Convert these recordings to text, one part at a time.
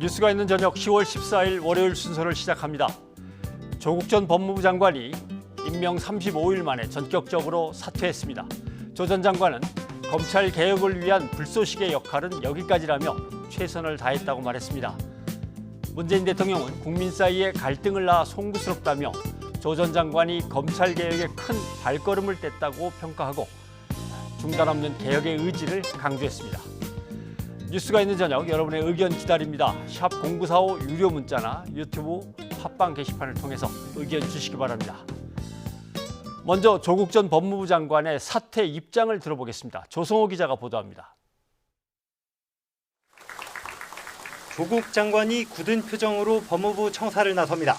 뉴스가 있는 저녁 10월 14일 월요일 순서를 시작합니다. 조국 전 법무부 장관이 임명 35일 만에 전격적으로 사퇴했습니다. 조 전 장관은 검찰 개혁을 위한 불쏘시개 역할은 여기까지라며 최선을 다했다고 말했습니다. 문재인 대통령은 국민 사이에 갈등을 낳아 송구스럽다며 조 전 장관이 검찰 개혁에 큰 발걸음을 뗐다고 평가하고 중단 없는 개혁의 의지를 강조했습니다. 뉴스가 있는 저녁 여러분의 의견 기다립니다. 샵 0945 유료 문자나 유튜브 팟빵 게시판을 통해서 의견 주시기 바랍니다. 먼저 조국 전 법무부 장관의 사퇴 입장을 들어보겠습니다. 조성호 기자가 보도합니다. 조국 장관이 굳은 표정으로 법무부 청사를 나섭니다.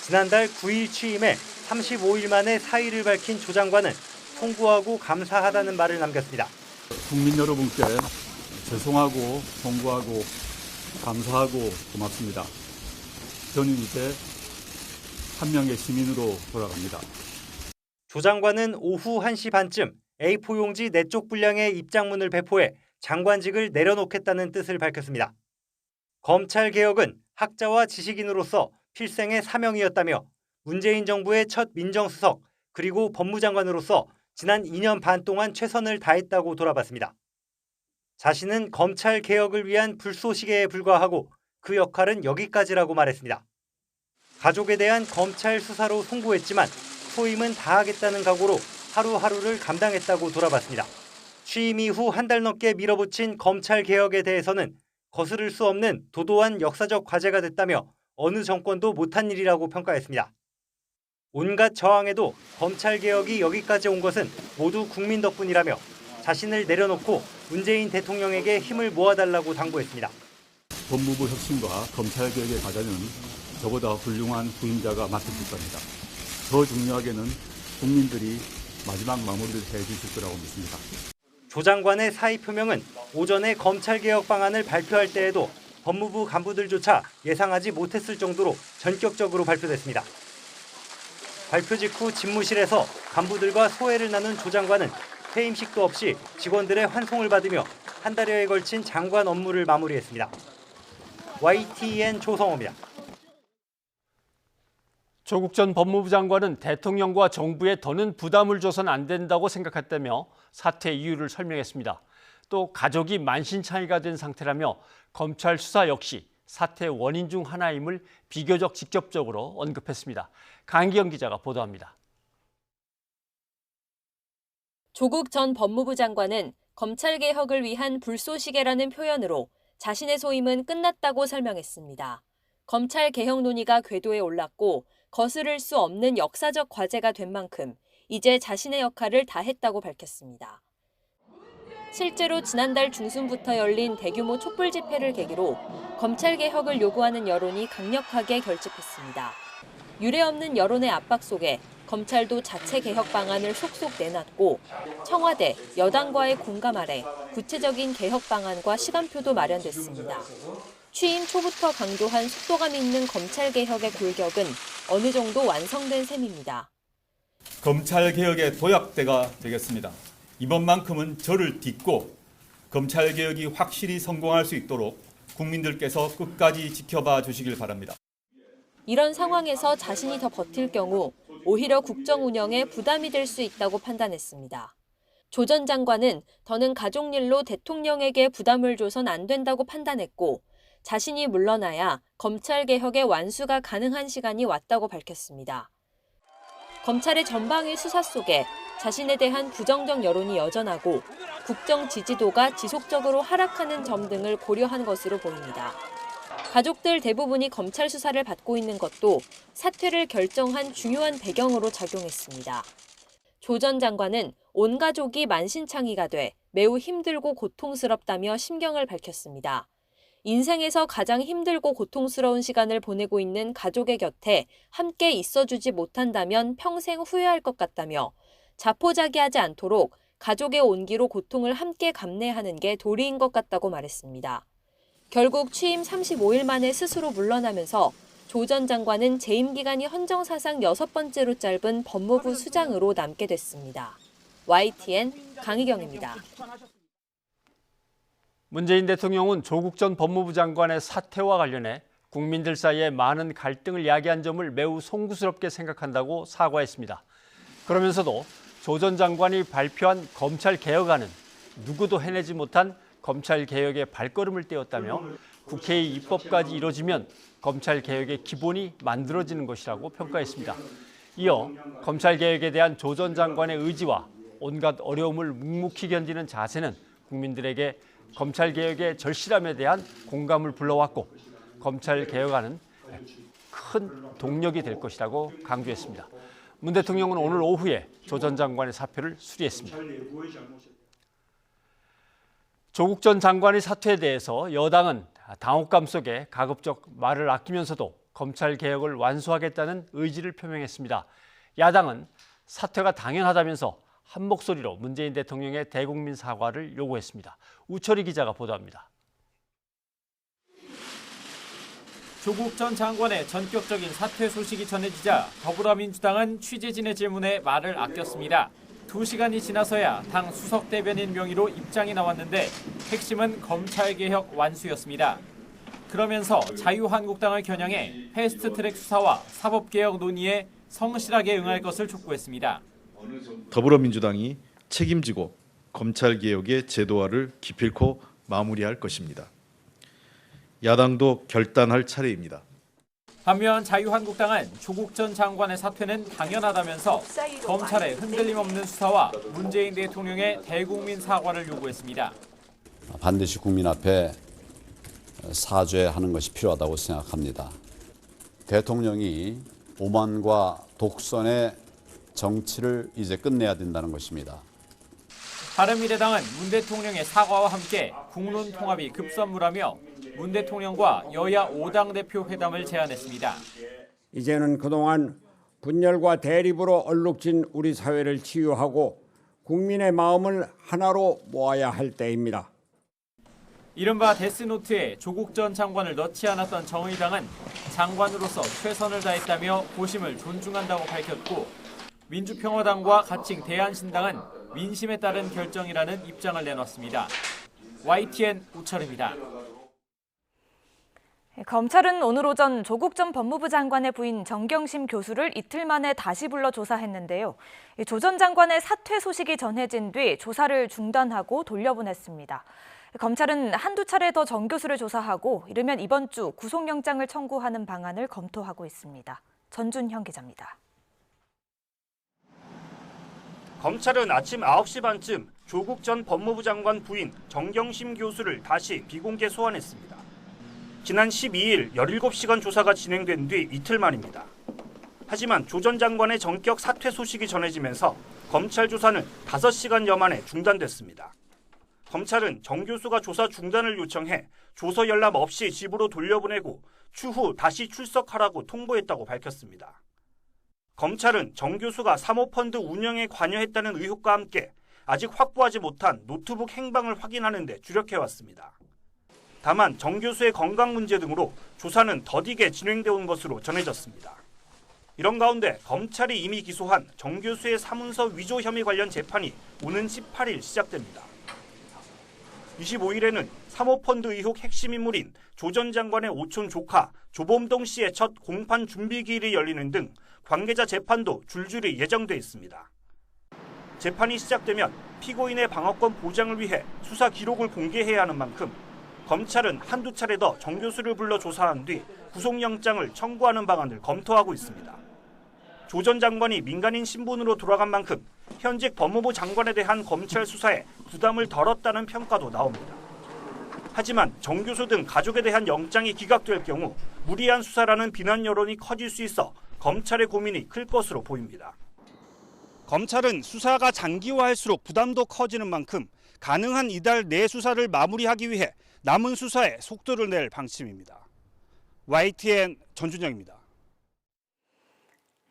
지난달 9일 취임해 35일 만에 사의를 밝힌 조 장관은 송구하고 감사하다는 말을 남겼습니다. 국민 여러분께 죄송하고 송구하고 감사하고 고맙습니다. 저는 이제 한 명의 시민으로 돌아갑니다. 조 장관은 오후 1시 반쯤 A4 용지 4쪽 분량의 입장문을 배포해 장관직을 내려놓겠다는 뜻을 밝혔습니다. 검찰 개혁은 학자와 지식인으로서 필생의 사명이었다며 문재인 정부의 첫 민정수석 그리고 법무장관으로서 지난 2년 반 동안 최선을 다했다고 돌아봤습니다. 자신은 검찰 개혁을 위한 불쏘시개에 불과하고 그 역할은 여기까지라고 말했습니다. 가족에 대한 검찰 수사로 송구했지만 소임은 다하겠다는 각오로 하루하루를 감당했다고 돌아봤습니다. 취임 이후 한 달 넘게 밀어붙인 검찰 개혁에 대해서는 거스를 수 없는 도도한 역사적 과제가 됐다며 어느 정권도 못한 일이라고 평가했습니다. 온갖 저항에도 검찰 개혁이 여기까지 온 것은 모두 국민 덕분이라며 자신을 내려놓고 문재인 대통령에게 힘을 모아달라고 당부했습니다. 법무부 혁신과 검찰 개혁의 과제는 저보다 훌륭한 후임자가 맡으실 겁니다. 더 중요하게는 국민들이 마지막 마무리를 해주실 거라고 믿습니다. 조 장관의 사의 표명은 오전에 검찰 개혁 방안을 발표할 때에도 법무부 간부들조차 예상하지 못했을 정도로 전격적으로 발표됐습니다. 발표 직후 집무실에서 간부들과 소회를 나눈 조 장관은 퇴임식도 없이 직원들의 환송을 받으며 한 달여에 걸친 장관 업무를 마무리했습니다. YTN 조성호입니다. 조국 전 법무부 장관은 대통령과 정부에 더는 부담을 줘선 안 된다고 생각했다며 사퇴 이유를 설명했습니다. 또 가족이 만신창이가 된 상태라며 검찰 수사 역시 사퇴 원인 중 하나임을 비교적 직접적으로 언급했습니다. 강기영 기자가 보도합니다. 조국 전 법무부 장관은 검찰 개혁을 위한 불쏘시개라는 표현으로 자신의 소임은 끝났다고 설명했습니다. 검찰 개혁 논의가 궤도에 올랐고 거스를 수 없는 역사적 과제가 된 만큼 이제 자신의 역할을 다했다고 밝혔습니다. 실제로 지난달 중순부터 열린 대규모 촛불 집회를 계기로 검찰 개혁을 요구하는 여론이 강력하게 결집했습니다. 유례없는 여론의 압박 속에 검찰도 자체 개혁 방안을 속속 내놨고 청와대, 여당과의 공감 아래 구체적인 개혁 방안과 시간표도 마련됐습니다. 취임 초부터 강조한 속도감 있는 검찰 개혁의 골격은 어느 정도 완성된 셈입니다. 검찰 개혁의 도약대가 되겠습니다. 이번만큼은 저를 딛고 검찰 개혁이 확실히 성공할 수 있도록 국민들께서 끝까지 지켜봐 주시길 바랍니다. 이런 상황에서 자신이 더 버틸 경우 오히려 국정 운영에 부담이 될 수 있다고 판단했습니다. 조 전 장관은 더는 가족 일로 대통령에게 부담을 줘선 안 된다고 판단했고 자신이 물러나야 검찰 개혁의 완수가 가능한 시간이 왔다고 밝혔습니다. 검찰의 전방위 수사 속에 자신에 대한 부정적 여론이 여전하고 국정 지지도가 지속적으로 하락하는 점 등을 고려한 것으로 보입니다. 가족들 대부분이 검찰 수사를 받고 있는 것도 사퇴를 결정한 중요한 배경으로 작용했습니다. 조 전 장관은 온 가족이 만신창이가 돼 매우 힘들고 고통스럽다며 심경을 밝혔습니다. 인생에서 가장 힘들고 고통스러운 시간을 보내고 있는 가족의 곁에 함께 있어주지 못한다면 평생 후회할 것 같다며 자포자기하지 않도록 가족의 온기로 고통을 함께 감내하는 게 도리인 것 같다고 말했습니다. 결국 취임 35일 만에 스스로 물러나면서 조 전 장관은 재임 기간이 헌정 사상 6번째로 짧은 법무부 수장으로 남게 됐습니다. YTN 강희경입니다. 문재인 대통령은 조국 전 법무부 장관의 사퇴와 관련해 국민들 사이에 많은 갈등을 야기한 점을 매우 송구스럽게 생각한다고 사과했습니다. 그러면서도 조 전 장관이 발표한 검찰개혁안은 누구도 해내지 못한 검찰개혁의 발걸음을 떼었다며 국회의 입법까지 이뤄지면 검찰개혁의 기본이 만들어지는 것이라고 평가했습니다. 이어 검찰개혁에 대한 조 전 장관의 의지와 온갖 어려움을 묵묵히 견디는 자세는 국민들에게 검찰개혁의 절실함에 대한 공감을 불러왔고 검찰개혁안은 큰 동력이 될 것이라고 강조했습니다. 문 대통령은 오늘 오후에 조 전 장관의 사표를 수리했습니다. 조국 전 장관의 사퇴에 대해서 여당은 당혹감 속에 가급적 말을 아끼면서도 검찰개혁을 완수하겠다는 의지를 표명했습니다. 야당은 사퇴가 당연하다면서 한 목소리로 문재인 대통령의 대국민 사과를 요구했습니다. 우철희 기자가 보도합니다. 조국 전 장관의 전격적인 사퇴 소식이 전해지자 더불어민주당은 취재진의 질문에 말을 아꼈습니다. 2시간이 지나서야 당 수석 대변인 명의로 입장이 나왔는데 핵심은 검찰개혁 완수였습니다. 그러면서 자유한국당을 겨냥해 패스트트랙 수사와 사법개혁 논의에 성실하게 응할 것을 촉구했습니다. 더불어민주당이 책임지고 검찰개혁의 제도화를 기필코 마무리할 것입니다. 야당도 결단할 차례입니다. 반면 자유한국당은 조국 전 장관의 사퇴는 당연하다면서 검찰의 흔들림 없는 수사와 문재인 대통령의 대국민 사과를 요구했습니다. 반드시 국민 앞에 사죄하는 것이 필요하다고 생각합니다. 대통령이 오만과 독선의 정치를 이제 끝내야 된다는 것입니다. 바른미래당은 문 대통령의 사과와 함께 국론 통합이 급선무라며 문 대통령과 여야 5당 대표 회담을 제안했습니다. 이제는 그동안 분열과 대립으로 얼룩진 우리 사회를 치유하고 국민의 마음을 하나로 모아야 할 때입니다. 이른바 데스노트에 조국 전 장관을 넣지 않았던 정의당은 장관으로서 최선을 다했다며 고심을 존중한다고 밝혔고 민주평화당과 가칭 대한신당은 민심에 따른 결정이라는 입장을 내놨습니다. YTN 우철입니다. 검찰은 오늘 오전 조국 전 법무부 장관의 부인 정경심 교수를 이틀 만에 다시 불러 조사했는데요. 조 전 장관의 사퇴 소식이 전해진 뒤 조사를 중단하고 돌려보냈습니다. 검찰은 한두 차례 더 정 교수를 조사하고 이르면 이번 주 구속영장을 청구하는 방안을 검토하고 있습니다. 전준형 기자입니다. 검찰은 아침 9시 반쯤 조국 전 법무부 장관 부인 정경심 교수를 다시 비공개 소환했습니다. 지난 12일 17시간 조사가 진행된 뒤 이틀 만입니다. 하지만 조 전 장관의 전격 사퇴 소식이 전해지면서 검찰 조사는 5시간여 만에 중단됐습니다. 검찰은 정 교수가 조사 중단을 요청해 조서 열람 없이 집으로 돌려보내고 추후 다시 출석하라고 통보했다고 밝혔습니다. 검찰은 정 교수가 사모펀드 운영에 관여했다는 의혹과 함께 아직 확보하지 못한 노트북 행방을 확인하는 데 주력해왔습니다. 다만 정 교수의 건강 문제 등으로 조사는 더디게 진행돼 온 것으로 전해졌습니다. 이런 가운데 검찰이 이미 기소한 정 교수의 사문서 위조 혐의 관련 재판이 오는 18일 시작됩니다. 25일에는 사모펀드 의혹 핵심 인물인 조 전 장관의 오촌 조카 조범동 씨의 첫 공판 준비기일이 열리는 등 관계자 재판도 줄줄이 예정돼 있습니다. 재판이 시작되면 피고인의 방어권 보장을 위해 수사 기록을 공개해야 하는 만큼 검찰은 한두 차례 더 정 교수를 불러 조사한 뒤 구속영장을 청구하는 방안을 검토하고 있습니다. 조 전 장관이 민간인 신분으로 돌아간 만큼 현직 법무부 장관에 대한 검찰 수사에 부담을 덜었다는 평가도 나옵니다. 하지만 정 교수 등 가족에 대한 영장이 기각될 경우 무리한 수사라는 비난 여론이 커질 수 있어 검찰의 고민이 클 것으로 보입니다. 검찰은 수사가 장기화할수록 부담도 커지는 만큼 가능한 이달 내 수사를 마무리하기 위해 남은 수사에 속도를 낼 방침입니다. YTN 전준영입니다.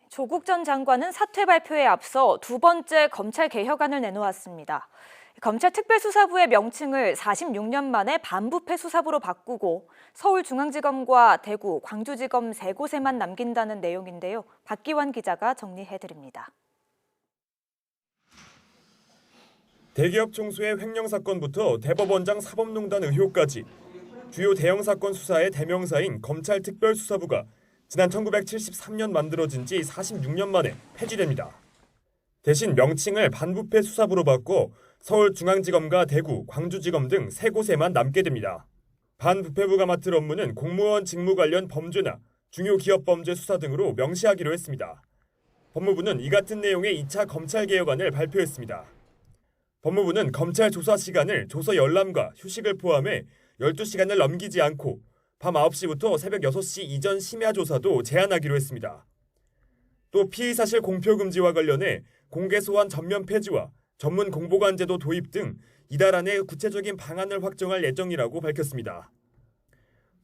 조국 전 장관은 사퇴 발표에 앞서 두 번째 검찰 개혁안을 내놓았습니다. 검찰 특별수사부의 명칭을 46년 만에 반부패 수사부로 바꾸고 서울중앙지검과 대구, 광주지검 3곳에만 남긴다는 내용인데요. 박기환 기자가 정리해드립니다. 대기업 총수의 횡령 사건부터 대법원장 사법농단 의혹까지 주요 대형 사건 수사의 대명사인 검찰특별수사부가 지난 1973년 만들어진 지 46년 만에 폐지됩니다. 대신 명칭을 반부패 수사부로 바꿔 서울중앙지검과 대구, 광주지검 등 3곳에만 남게 됩니다. 반부패부가 맡을 업무는 공무원 직무 관련 범죄나 중요 기업 범죄 수사 등으로 명시하기로 했습니다. 법무부는 이 같은 내용의 2차 검찰개혁안을 발표했습니다. 법무부는 검찰 조사 시간을 조서 열람과 휴식을 포함해 12시간을 넘기지 않고 밤 9시부터 새벽 6시 이전 심야 조사도 제한하기로 했습니다. 또 피의사실 공표 금지와 관련해 공개 소환 전면 폐지와 전문 공보관 제도 도입 등 이달 안에 구체적인 방안을 확정할 예정이라고 밝혔습니다.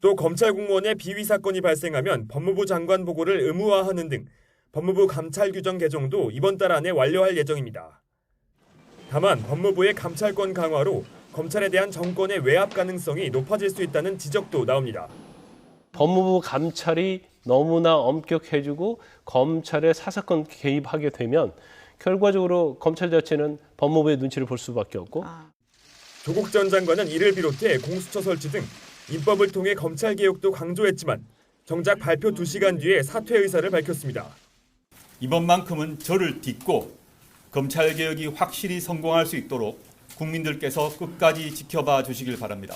또 검찰 공무원의 비위 사건이 발생하면 법무부 장관 보고를 의무화하는 등 법무부 감찰 규정 개정도 이번 달 안에 완료할 예정입니다. 다만 법무부의 감찰권 강화로 검찰에 대한 정권의 외압 가능성이 높아질 수 있다는 지적도 나옵니다. 법무부 감찰이 너무나 엄격해지고 검찰의 사사건 개입하게 되면 결과적으로 검찰 자체는 법무부의 눈치를 볼 수밖에 없고. 조국 전 장관은 이를 비롯해 공수처 설치 등 입법을 통해 검찰 개혁도 강조했지만 정작 발표 2시간 뒤에 사퇴 의사를 밝혔습니다. 이번만큼은 저를 딛고 검찰 개혁이 확실히 성공할 수 있도록 국민들께서 끝까지 지켜봐 주시길 바랍니다.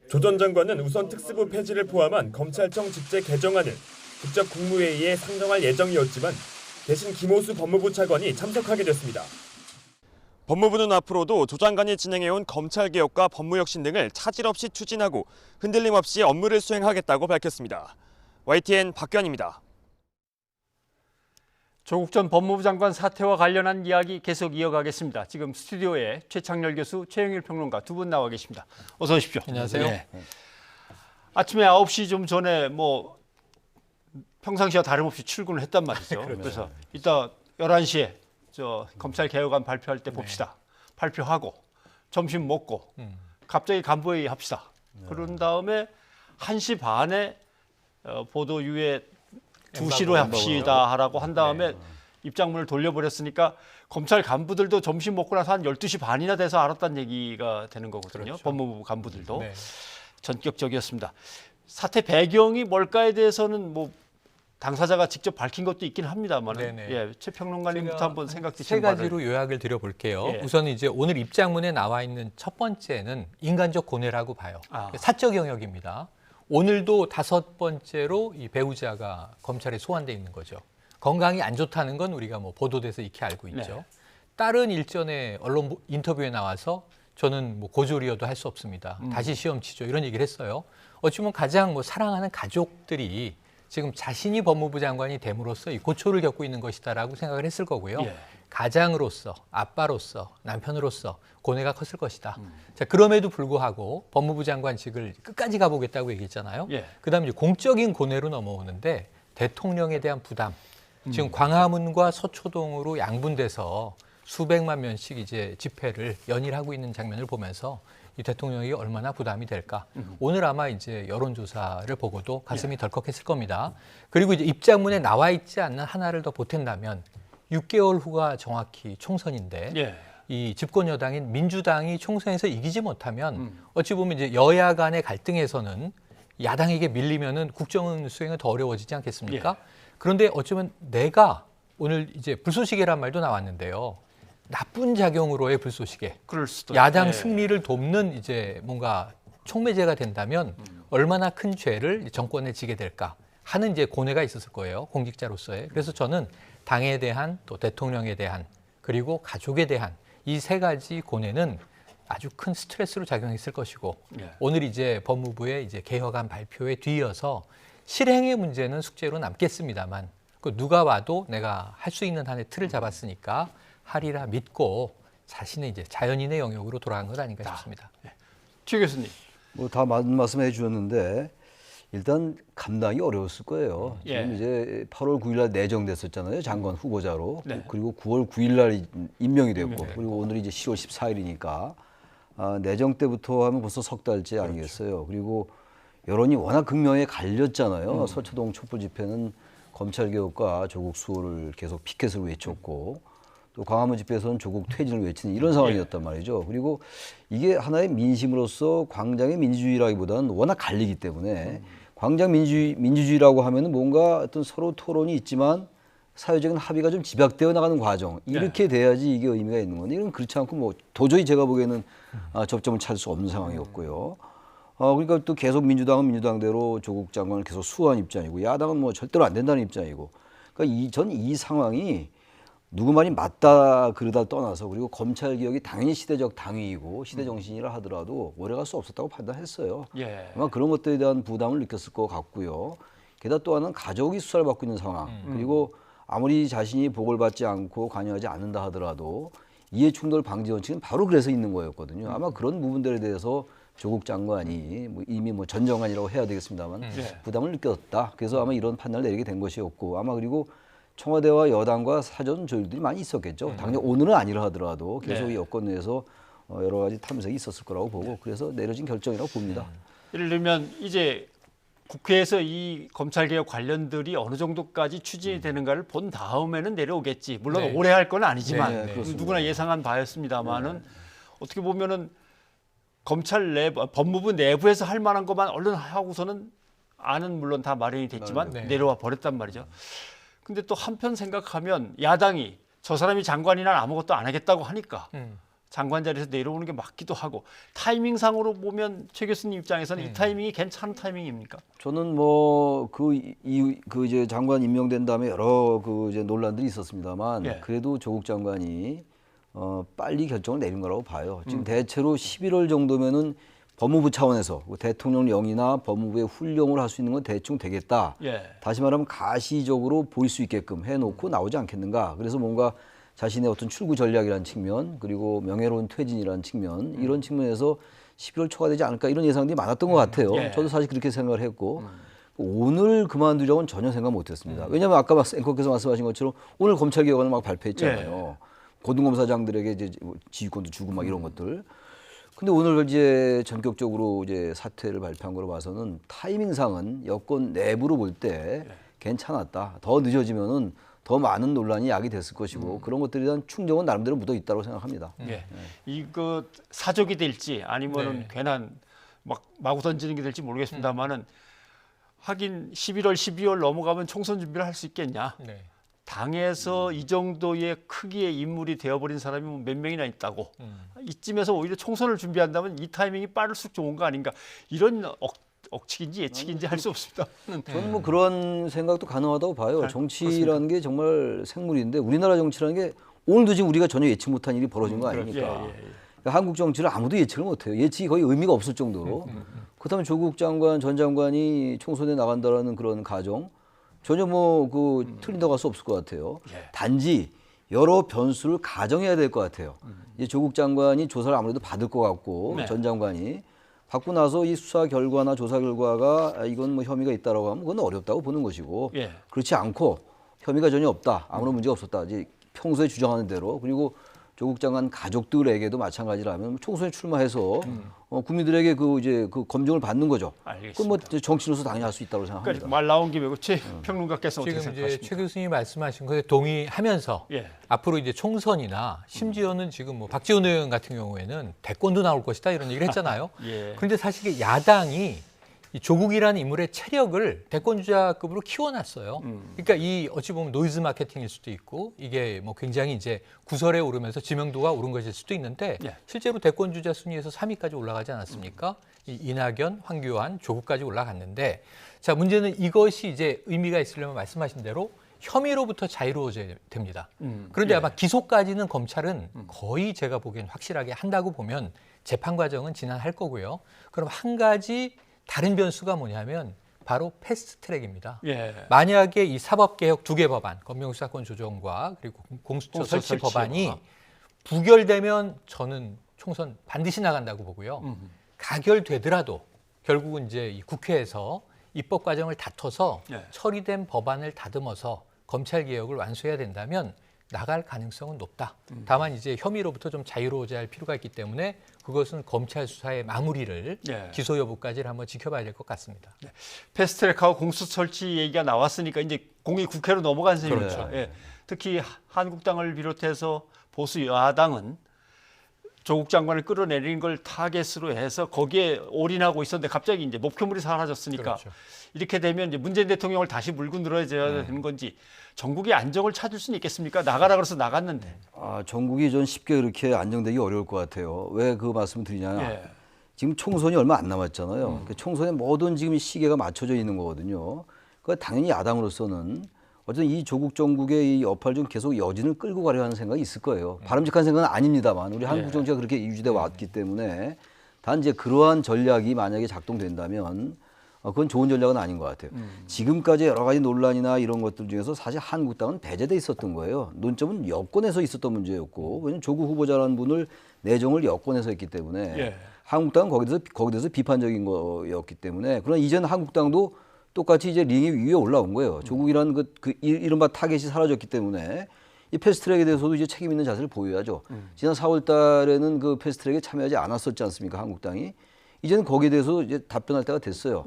조 전 장관은 우선 특수부 폐지를 포함한 검찰청 직제 개정안을 직접 국무회의에 상정할 예정이었지만 대신 김호수 법무부 차관이 참석하게 됐습니다. 법무부는 앞으로도 조 장관이 진행해온 검찰개혁과 법무혁신 등을 차질 없이 추진하고 흔들림 없이 업무를 수행하겠다고 밝혔습니다. YTN 박규환입니다. 조국 전 법무부 장관 사퇴와 관련한 이야기 계속 이어가겠습니다. 지금 스튜디오에 최창렬 교수, 최영일 평론가 두 분 나와 계십니다. 어서 오십시오. 안녕하세요. 네. 아침에 9시 좀 전에 평상시와 다름없이 출근을 했단 말이죠. 그렇죠. 그래서 이따 11시에 검찰 개혁안 발표할 때 봅시다. 발표하고 점심 먹고 갑자기 간부회의 합시다. 그런 다음에 1시 반에 보도 유예 2시로 합시다 하라고 한 다음에 입장문을 돌려버렸으니까 검찰 간부들도 점심 먹고 나서 한 12시 반이나 돼서 알았다는 얘기가 되는 거거든요. 그렇죠. 법무부 간부들도. 네. 전격적이었습니다. 사태 배경이 뭘까에 대해서는 당사자가 직접 밝힌 것도 있긴 합니다만, 예, 최 평론가님부터 한번 생각 드시는 세 가지로 요약을 드려볼게요. 예. 우선 이제 오늘 입장문에 나와 있는 첫 번째는 인간적 고뇌라고 봐요. 사적 영역입니다. 오늘도 5번째로 이 배우자가 검찰에 소환돼 있는 거죠. 건강이 안 좋다는 건 우리가 보도돼서 익히 알고 있죠. 네. 다른 일전에 언론 인터뷰에 나와서 저는 고졸이어도 할 수 없습니다. 다시 시험 치죠. 이런 얘기를 했어요. 어찌 보면 가장 사랑하는 가족들이 지금 자신이 법무부 장관이 됨으로써 이 고초를 겪고 있는 것이다라고 생각을 했을 거고요. 예. 가장으로서, 아빠로서, 남편으로서 고뇌가 컸을 것이다. 자, 그럼에도 불구하고 법무부 장관직을 끝까지 가보겠다고 얘기했잖아요. 예. 그다음에 이제 공적인 고뇌로 넘어오는데 대통령에 대한 부담. 지금 광화문과 서초동으로 양분돼서 수백만 명씩 이제 집회를 연일하고 있는 장면을 보면서 이 대통령이 얼마나 부담이 될까. 오늘 아마 이제 여론조사를 보고도 가슴이 덜컥했을 겁니다. 그리고 이제 입장문에 나와 있지 않는 하나를 더 보탠다면 6개월 후가 정확히 총선인데 예. 이 집권 여당인 민주당이 총선에서 이기지 못하면 어찌 보면 이제 여야 간의 갈등에서는 야당에게 밀리면은 국정 수행은 더 어려워지지 않겠습니까? 예. 그런데 어쩌면 내가 오늘 이제 불쏘시개란 말도 나왔는데요. 나쁜 작용으로의 불쏘시개. 그럴 수도. 야당 예. 승리를 돕는 이제 뭔가 촉매제가 된다면 얼마나 큰 죄를 정권에 지게 될까 하는 이제 고뇌가 있었을 거예요. 공직자로서의. 그래서 저는 당에 대한 또 대통령에 대한 그리고 가족에 대한 이 세 가지 고뇌는 아주 큰 스트레스로 작용했을 것이고 예. 오늘 이제 법무부의 이제 개혁안 발표에 뒤이어서 실행의 문제는 숙제로 남겠습니다만 그 누가 와도 내가 할 수 있는 한의 틀을 잡았으니까 하리라 믿고 자신의 이제 자연인의 영역으로 돌아간 것 아닌가 싶습니다. 최 교수님. 다 맞는 말씀해 주셨는데 일단 감당이 어려웠을 거예요. 예. 지금 이제 8월 9일 날 내정됐었잖아요. 장관 후보자로. 네. 그리고 9월 9일 날 임명이 됐고 임명이 그리고 오늘이 이제 10월 14일이니까 내정 때부터 하면 벌써 석 달째 아니겠어요. 그리고 여론이 워낙 극명하게 갈렸잖아요. 서초동 촛불 집회는 검찰개혁과 조국 수호를 계속 피켓으로 외쳤고 또 광화문 집회에서는 조국 퇴진을 외치는 이런 상황이었단 말이죠. 그리고 이게 하나의 민심으로서 광장의 민주주의라기보다는 워낙 갈리기 때문에 광장 민주주의라고 하면은 뭔가 어떤 서로 토론이 있지만 사회적인 합의가 좀 집약되어 나가는 과정 이렇게 돼야지 이게 의미가 있는 건데 이건 그렇지 않고 뭐 도저히 제가 보기에는 접점을 찾을 수 없는 상황이었고요. 그러니까 또 계속 민주당은 민주당대로 조국 장관을 계속 수호하는 입장이고 야당은 뭐 절대로 안 된다는 입장이고 그러니까 전 이 상황이 누구 말이 맞다 그러다 떠나서 그리고 검찰 개혁이 당연히 시대적 당위이고 시대 정신이라 하더라도 오래갈 수 없었다고 판단했어요. 아마 그런 것들에 대한 부담을 느꼈을 것 같고요. 게다가 또 하나는 가족이 수사를 받고 있는 상황 그리고 아무리 자신이 보고를 받지 않고 관여하지 않는다 하더라도 이해충돌 방지 원칙은 바로 그래서 있는 거였거든요. 아마 그런 부분들에 대해서 조국 장관이 뭐 이미 뭐 전정관이라고 해야 되겠습니다만 부담을 느꼈다. 그래서 아마 이런 판단을 내리게 된 것이었고 아마 그리고 청와대와 여당과 사전 조율들이 많이 있었겠죠. 당장 오늘은 아니라 하더라도 계속 여권 내에서 여러 가지 탐색이 있었을 거라고 보고 그래서 내려진 결정이라고 봅니다. 예를 들면 이제 국회에서 이 검찰개혁 관련들이 어느 정도까지 추진이 되는가를 본 다음에는 내려오겠지. 물론 오래 할 건 아니지만 누구나 예상한 바였습니다만은 어떻게 보면은 검찰 내부, 법무부 내부에서 할 만한 것만 얼른 하고서는 안은 물론 다 마련이 됐지만 내려와 버렸단 말이죠. 근데 또 한편 생각하면 야당이 저 사람이 장관이나 아무것도 안 하겠다고 하니까 장관 자리에서 내려오는 게 맞기도 하고 타이밍상으로 보면 최 교수님 입장에서는 이 타이밍이 괜찮은 타이밍입니까? 저는 뭐 이제 장관 임명된 다음에 여러 이제 논란들이 있었습니다만 그래도 조국 장관이 빨리 결정을 내린 거라고 봐요. 지금 대체로 11월 정도면은 법무부 차원에서 대통령령이나 법무부의 훈령을 할 수 있는 건 대충 되겠다. 다시 말하면 가시적으로 보일 수 있게끔 해놓고 나오지 않겠는가. 그래서 뭔가 자신의 어떤 출구 전략이라는 측면 그리고 명예로운 퇴진이라는 측면 이런 측면에서 11월 초가 되지 않을까 이런 예상들이 많았던 것 같아요. 저도 사실 그렇게 생각을 했고 오늘 그만두자고는 전혀 생각 못했습니다. 왜냐하면 아까 앵커께서 말씀하신 것처럼 오늘 검찰개혁안을 막 발표했잖아요. 고등검사장들에게 이제 지휘권도 주고 막 이런 것들. 근데 오늘 이제 전격적으로 이제 사퇴를 발표한 거로 봐서는 타이밍상은 여권 내부로 볼 때 괜찮았다. 더 늦어지면은 더 많은 논란이 야기됐을 것이고 그런 것들에 대한 충정은 나름대로 묻어 있다고 생각합니다. 이거 사족이 될지 아니면은 괜한 막 마구 던지는 게 될지 모르겠습니다만은 하긴 11월, 12월 넘어가면 총선 준비를 할 수 있겠냐? 당에서 이 정도의 크기의 인물이 되어버린 사람이 몇 명이나 있다고. 이쯤에서 오히려 총선을 준비한다면 이 타이밍이 빠를수록 좋은 거 아닌가. 이런 억측인지 예측인지 할 수 없습니다. 저는 뭐 그런 생각도 가능하다고 봐요. 정치라는 게 정말 생물인데 우리나라 정치라는 게 오늘도 지금 우리가 전혀 예측 못한 일이 벌어진 거 아닙니까? 그러니까 한국 정치를 아무도 예측을 못해요. 예측이 거의 의미가 없을 정도로. 그렇다면 조국 장관, 전 장관이 총선에 나간다라는 그런 가정 전혀 뭐 틀린다고 할 수 없을 것 같아요. 단지 여러 변수를 가정해야 될 것 같아요. 이제 조국 장관이 조사를 아무래도 받을 것 같고 전 장관이 받고 나서 이 수사 결과나 조사 결과가 이건 뭐 혐의가 있다라고 하면 그건 어렵다고 보는 것이고 그렇지 않고 혐의가 전혀 없다. 아무런 문제가 없었다. 이제 평소에 주장하는 대로 그리고 조국 장관 가족들에게도 마찬가지라면 총선에 출마해서 국민들에게 이제 검증을 받는 거죠. 그건 뭐 정치로서 당연히 할 수 있다고 생각합니다. 그러니까 말 나온 김에 최 평론가께서 어떻게 지금 생각하십니까? 이제 최 교수님이 말씀하신 것에 동의하면서 앞으로 이제 총선이나 심지어는 지금 뭐 박지원 의원 같은 경우에는 대권도 나올 것이다 이런 얘기를 했잖아요. 그런데 사실 야당이 이 조국이라는 인물의 체력을 대권주자급으로 키워놨어요. 그러니까 이 어찌 보면 노이즈 마케팅일 수도 있고 이게 뭐 굉장히 이제 구설에 오르면서 지명도가 오른 것일 수도 있는데 실제로 대권주자 순위에서 3위까지 올라가지 않았습니까? 이 이낙연, 황교안, 조국까지 올라갔는데 자 문제는 이것이 이제 의미가 있으려면 말씀하신 대로 혐의로부터 자유로워져야 됩니다. 그런데 아마 기소까지는 검찰은 거의 제가 보기엔 확실하게 한다고 보면 재판 과정은 진행할 거고요. 그럼 한 가지 다른 변수가 뭐냐면 바로 패스트트랙입니다. 만약에 이 사법개혁 2개 법안, 검경수사권 조정과 그리고 공수처 설치 법안이 부결되면 저는 총선 반드시 나간다고 보고요. 가결되더라도 결국은 이제 이 국회에서 입법 과정을 다퉈서 처리된 법안을 다듬어서 검찰 개혁을 완수해야 된다면 나갈 가능성은 높다. 다만 이제 혐의로부터 좀 자유로워져야 할 필요가 있기 때문에 그것은 검찰 수사의 마무리를 기소 여부까지를 한번 지켜봐야 될 것 같습니다. 패스트트랙하고 공수처 설치 얘기가 나왔으니까 이제 공이 국회로 넘어간 셈이죠. 특히 한국당을 비롯해서 보수 여야당은 조국 장관을 끌어내리는 걸 타겟으로 해서 거기에 올인하고 있었는데 갑자기 이제 목표물이 사라졌으니까 그렇죠. 이렇게 되면 이제 문재인 대통령을 다시 물고 늘어야 되는 건지 전국의 안정을 찾을 수는 있겠습니까? 나가라 그래서 나갔는데. 전국이 좀 쉽게 그렇게 안정되기 어려울 것 같아요. 왜 그 말씀을 드리냐? 예. 지금 총선이 얼마 안 남았잖아요. 그 총선에 모든 지금 시계가 맞춰져 있는 거거든요. 그 당연히 야당으로서는 어쨌든 이 조국 정국의 이 여파를 좀 계속 여진을 끌고 가려 하는 생각이 있을 거예요. 바람직한 생각은 아닙니다만 우리 한국 정치가 그렇게 유지돼 왔기 때문에 단 이제 그러한 전략이 만약에 작동된다면 그건 좋은 전략은 아닌 것 같아요. 지금까지 여러 가지 논란이나 이런 것들 중에서 사실 한국당은 배제돼 있었던 거예요. 논점은 여권에서 있었던 문제였고 왜냐하면 조국 후보자라는 분을 내정을 여권에서 했기 때문에 한국당은 거기서 비판적인 거였기 때문에 그러나 이제는 한국당도 똑같이 이제 링 위에 올라온 거예요. 조국이라는 그 이른바 타겟이 사라졌기 때문에 이 패스트트랙에 대해서도 이제 책임 있는 자세를 보여야죠. 지난 4월 달에는 그 패스트트랙에 참여하지 않았었지 않습니까? 한국당이. 이제는 거기에 대해서 이제 답변할 때가 됐어요.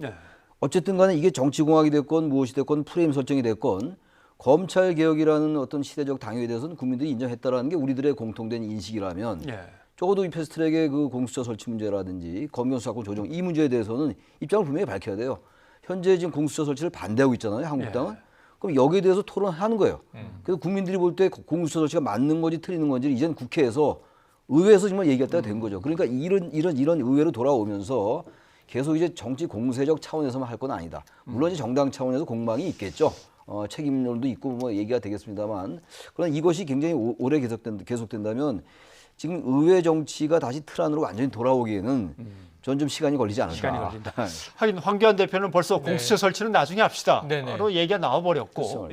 어쨌든 간에 이게 정치공학이 됐건 무엇이 됐건 프레임 설정이 됐건 검찰개혁이라는 어떤 시대적 당위에 대해서는 국민들이 인정했다라는 게 우리들의 공통된 인식이라면 적어도 이 패스트트랙의 그 공수처 설치 문제라든지 검경 수사권 조정 이 문제에 대해서는 입장을 분명히 밝혀야 돼요. 현재 지금 공수처 설치를 반대하고 있잖아요, 한국당은. 그럼 여기에 대해서 토론하는 거예요. 그래서 국민들이 볼 때 공수처 설치가 맞는 건지 틀리는 건지 이제는 국회에서 의회에서 정말 얘기할 때가 된 거죠. 그러니까 이런 의회로 돌아오면서 계속 이제 정치 공세적 차원에서만 할 건 아니다. 물론 이제 정당 차원에서 공방이 있겠죠. 책임론도 있고 뭐 얘기가 되겠습니다만 그러나 이것이 굉장히 오래 계속된다면 지금 의회 정치가 다시 틀 안으로 완전히 돌아오기에는 전 좀 시간이 걸리지 않을까. 시간이 걸린다. 하긴 황교안 대표는 벌써 공수처 설치는 나중에 합시다. 로 얘기가 나와버렸고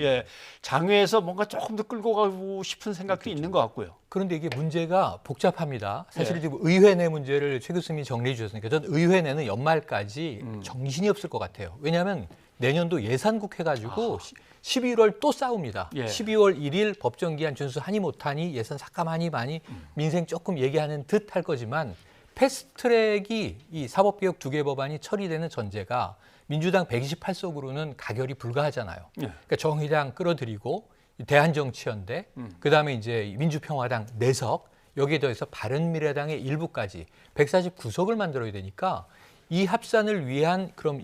장외에서 뭔가 조금 더 끌고 가고 싶은 생각도 있는 것 같고요. 그런데 이게 문제가 복잡합니다. 사실 지금 의회 내 문제를 최 교수님이 정리해 주셨으니까 전 의회 내는 연말까지 정신이 없을 것 같아요. 왜냐하면 내년도 예산국 해가지고 12월 또 싸웁니다. 12월 1일 법정기한 준수하니 못하니 예산 삭감하니 많이 민생 조금 얘기하는 듯 할 거지만 패스트트랙이 이 사법개혁 2개 법안이 처리되는 전제가 민주당 128석으로는 가결이 불가하잖아요. 그러니까 정의당 끌어들이고 대한정치연대, 그다음에 이제 민주평화당 4석, 여기에 더해서 바른미래당의 일부까지 149석을 만들어야 되니까 이 합산을 위한 그럼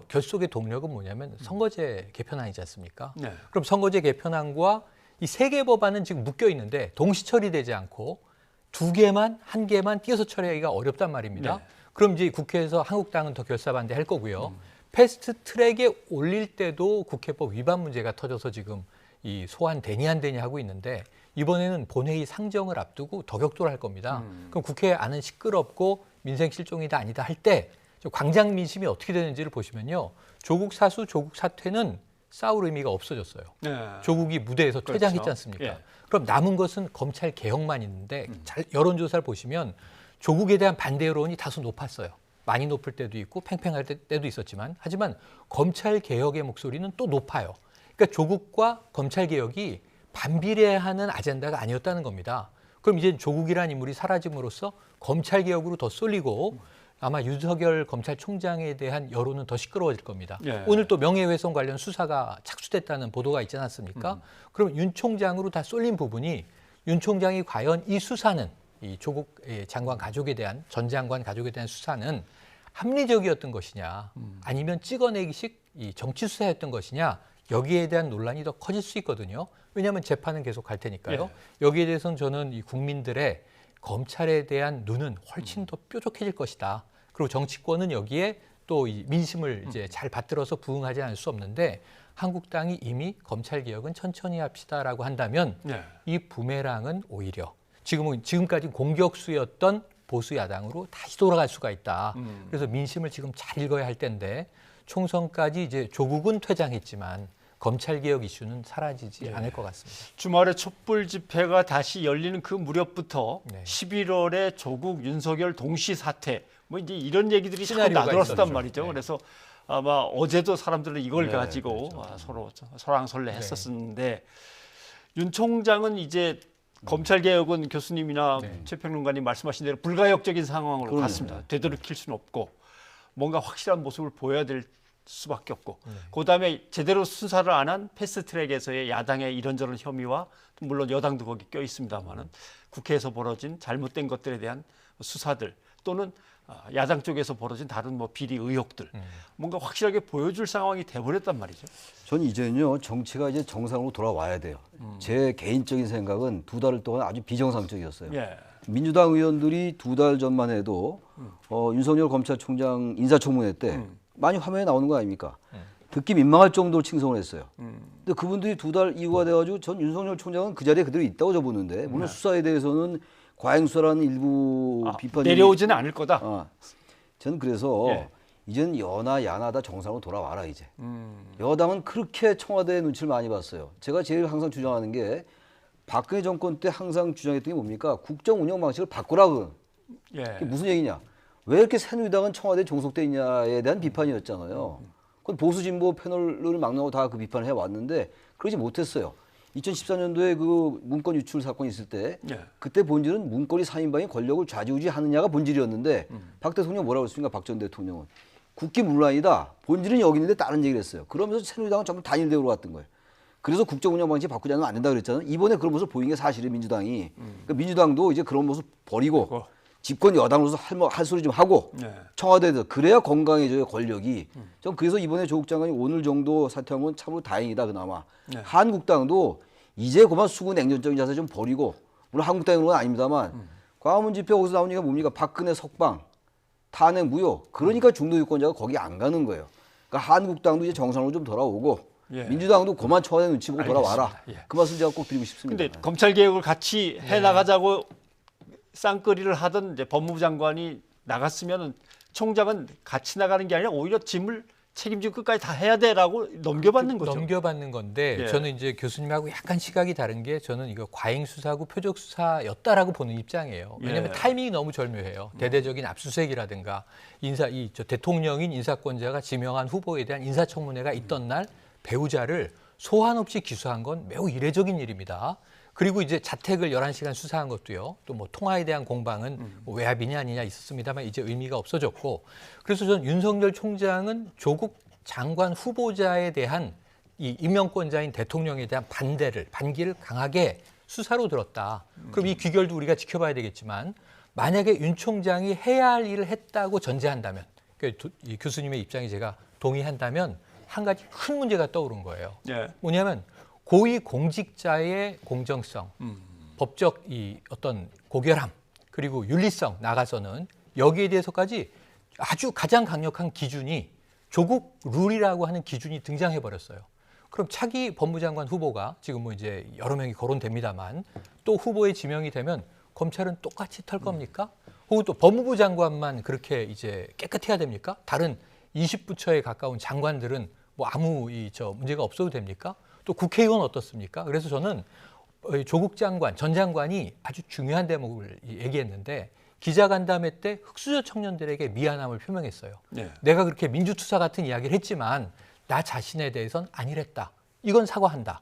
결속의 동력은 뭐냐면 선거제 개편안이지 않습니까? 그럼 선거제 개편안과 이 3개 법안은 지금 묶여 있는데 동시 처리되지 않고 2개만, 1개만 띄어서 처리하기가 어렵단 말입니다. 그럼 이제 국회에서 한국당은 더 결사반대할 거고요. 패스트트랙에 올릴 때도 국회법 위반 문제가 터져서 지금 이 소환되니 안 되니 하고 있는데 이번에는 본회의 상정을 앞두고 더 격돌할 겁니다. 그럼 국회 안은 시끄럽고 민생 실종이다 아니다 할 때 광장 민심이 어떻게 되는지를 보시면요. 조국 사수, 조국 사퇴는 싸울 의미가 없어졌어요. 조국이 무대에서 퇴장했지 않습니까? 그럼 남은 것은 검찰 개혁만 있는데 여론조사를 보시면 조국에 대한 반대 여론이 다소 높았어요. 많이 높을 때도 있고 팽팽할 때도 있었지만 하지만 검찰 개혁의 목소리는 또 높아요. 그러니까 조국과 검찰 개혁이 반비례하는 아젠다가 아니었다는 겁니다. 그럼 이제 조국이라는 인물이 사라짐으로써 검찰 개혁으로 더 쏠리고 아마 윤석열 검찰총장에 대한 여론은 더 시끄러워질 겁니다. 오늘 또 명예훼손 관련 수사가 착수됐다는 보도가 있지 않습니까? 그럼 윤 총장으로 다 쏠린 부분이 윤 총장이 과연 이 수사는 이 조국 장관 가족에 대한 전 장관 가족에 대한 수사는 합리적이었던 것이냐 아니면 찍어내기식 이 정치 수사였던 것이냐 여기에 대한 논란이 더 커질 수 있거든요. 왜냐하면 재판은 계속 갈 테니까요. 여기에 대해서는 저는 이 국민들의 검찰에 대한 눈은 훨씬 더 뾰족해질 것이다. 그리고 정치권은 여기에 또 이 민심을 이제 잘 받들어서 부응하지 않을 수 없는데 한국당이 이미 검찰 개혁은 천천히 합시다라고 한다면 이 부메랑은 오히려 지금까지 공격수였던 보수 야당으로 다시 돌아갈 수가 있다. 그래서 민심을 지금 잘 읽어야 할 텐데 총선까지 이제 조국은 퇴장했지만 검찰 개혁 이슈는 사라지지 않을 것 같습니다. 주말에 촛불 집회가 다시 열리는 그 무렵부터 11월에 조국, 윤석열 동시 사퇴 뭐 이제 이런 얘기들이 자꾸 나돌았단 말이죠. 그래서 아마 어제도 사람들은 이걸 가지고 서로 설왕설래 했었는데 윤 총장은 이제 검찰 개혁은 교수님이나 최 평론가님 말씀하신 대로 불가역적인 상황으로 갔습니다. 되돌이킬 수는 없고 뭔가 확실한 모습을 보여야 될 수밖에 없고 그다음에 제대로 수사를 안 한 패스트트랙에서의 야당의 이런저런 혐의와 물론 여당도 거기 껴 있습니다만은 국회에서 벌어진 잘못된 것들에 대한 수사들 또는 야당 쪽에서 벌어진 다른 뭐 비리 의혹들 뭔가 확실하게 보여줄 상황이 돼버렸단 말이죠. 전 이제는요 정치가 이제 정상으로 돌아와야 돼요. 제 개인적인 생각은 2달 동안 아주 비정상적이었어요. 예. 민주당 의원들이 2달 전만 해도 윤석열 검찰총장 인사청문회 때 많이 화면에 나오는 거 아닙니까? 듣기 민망할 정도로 칭송을 했어요. 근데 그분들이 2달 이후가 돼가지고 전 윤석열 총장은 그 자리에 그대로 있다고 저보는데 물론 수사에 대해서는 과잉수사라는 일부 비판이 내려오지는 않을 거다. 저는 그래서 이제는 여나 야나 다 정상으로 돌아와라 이제. 여당은 그렇게 청와대의 눈치를 많이 봤어요. 제가 제일 항상 주장하는 게 박근혜 정권 때 항상 주장했던 게 뭡니까? 국정 운영 방식을 바꾸라고. 그게 무슨 얘기냐? 왜 이렇게 새누리당은 청와대에 종속돼 있냐에 대한 비판이었잖아요. 그건 보수 진보 패널을 막론하고 다 그 비판을 해왔는데 그러지 못했어요. 2014년도에 그 문건 유출 사건이 있을 때 그때 본질은 문고리 3인방이 권력을 좌지우지하느냐가 본질이었는데 박 대통령 뭐라고 했습니까? 박 전 대통령은 국기문란이다. 본질은 여기 있는데 다른 얘기를 했어요. 그러면서 새누리당은 전부 단일대우로 갔던 거예요. 그래서 국정운영 방식 바꾸지 않으면 안 된다 그랬잖아요. 이번에 그런 모습 보인 게 사실이에요. 민주당이. 그러니까 민주당도 이제 그런 모습 버리고 집권 여당으로서 할 소리 좀 하고 청와대에서 그래야 건강해져요 권력이. 전 그래서 이번에 조국 장관이 오늘 정도 사퇴한 건 참으로 다행이다 그나마. 한국당도 이제 그만 수구 냉전적인 자세 좀 버리고 물론 한국당은 아닙니다만 광화문 집회 거기서 나온 얘기가 뭡니까? 박근혜 석방, 탄핵 무효. 그러니까 중도 유권자가 거기 안 가는 거예요. 그러니까 한국당도 이제 정상으로 좀 돌아오고 민주당도 그만 청와대 눈치 보고 돌아와라. 그 말씀 제가 꼭 드리고 싶습니다. 근데 검찰 개혁을 같이 해 나가자고 쌍끌이를 하던 이제 법무부 장관이 나갔으면 총장은 같이 나가는 게 아니라 오히려 짐을 책임지고 끝까지 다 해야 돼라고 넘겨받는 거죠. 넘겨받는 건데 저는 이제 교수님하고 약간 시각이 다른 게 저는 이거 과잉 수사고 표적 수사였다라고 보는 입장이에요. 왜냐하면 타이밍이 너무 절묘해요. 대대적인 압수수색이라든가 대통령인 인사권자가 지명한 후보에 대한 인사청문회가 있던 날 배우자를 소환 없이 기소한 건 매우 이례적인 일입니다. 그리고 이제 자택을 11시간 수사한 것도요. 또 뭐 통화에 대한 공방은 뭐 외압이냐 아니냐 있었습니다만 이제 의미가 없어졌고. 그래서 저는 윤석열 총장은 조국 장관 후보자에 대한 이 임명권자인 대통령에 대한 반기를 강하게 수사로 들었다. 그럼 이 귀결도 우리가 지켜봐야 되겠지만 만약에 윤 총장이 해야 할 일을 했다고 전제한다면 이 교수님의 입장에 제가 동의한다면 한 가지 큰 문제가 떠오른 거예요. 뭐냐면 고위 공직자의 공정성, 법적 이 어떤 고결함, 그리고 윤리성 나가서는 여기에 대해서까지 아주 가장 강력한 기준이 조국 룰이라고 하는 기준이 등장해 버렸어요. 그럼 차기 법무장관 후보가 지금 뭐 이제 여러 명이 거론됩니다만 또 후보에 지명이 되면 검찰은 똑같이 털 겁니까? 혹은 또 법무부 장관만 그렇게 이제 깨끗해야 됩니까? 다른 20부처에 가까운 장관들은 뭐 아무 문제가 없어도 됩니까? 또 국회의원 어떻습니까? 그래서 저는 조국 장관, 전 장관이 아주 중요한 대목을 얘기했는데 기자간담회 때 흑수저 청년들에게 미안함을 표명했어요. 내가 그렇게 민주투사 같은 이야기를 했지만 나 자신에 대해서는 아니랬다. 이건 사과한다.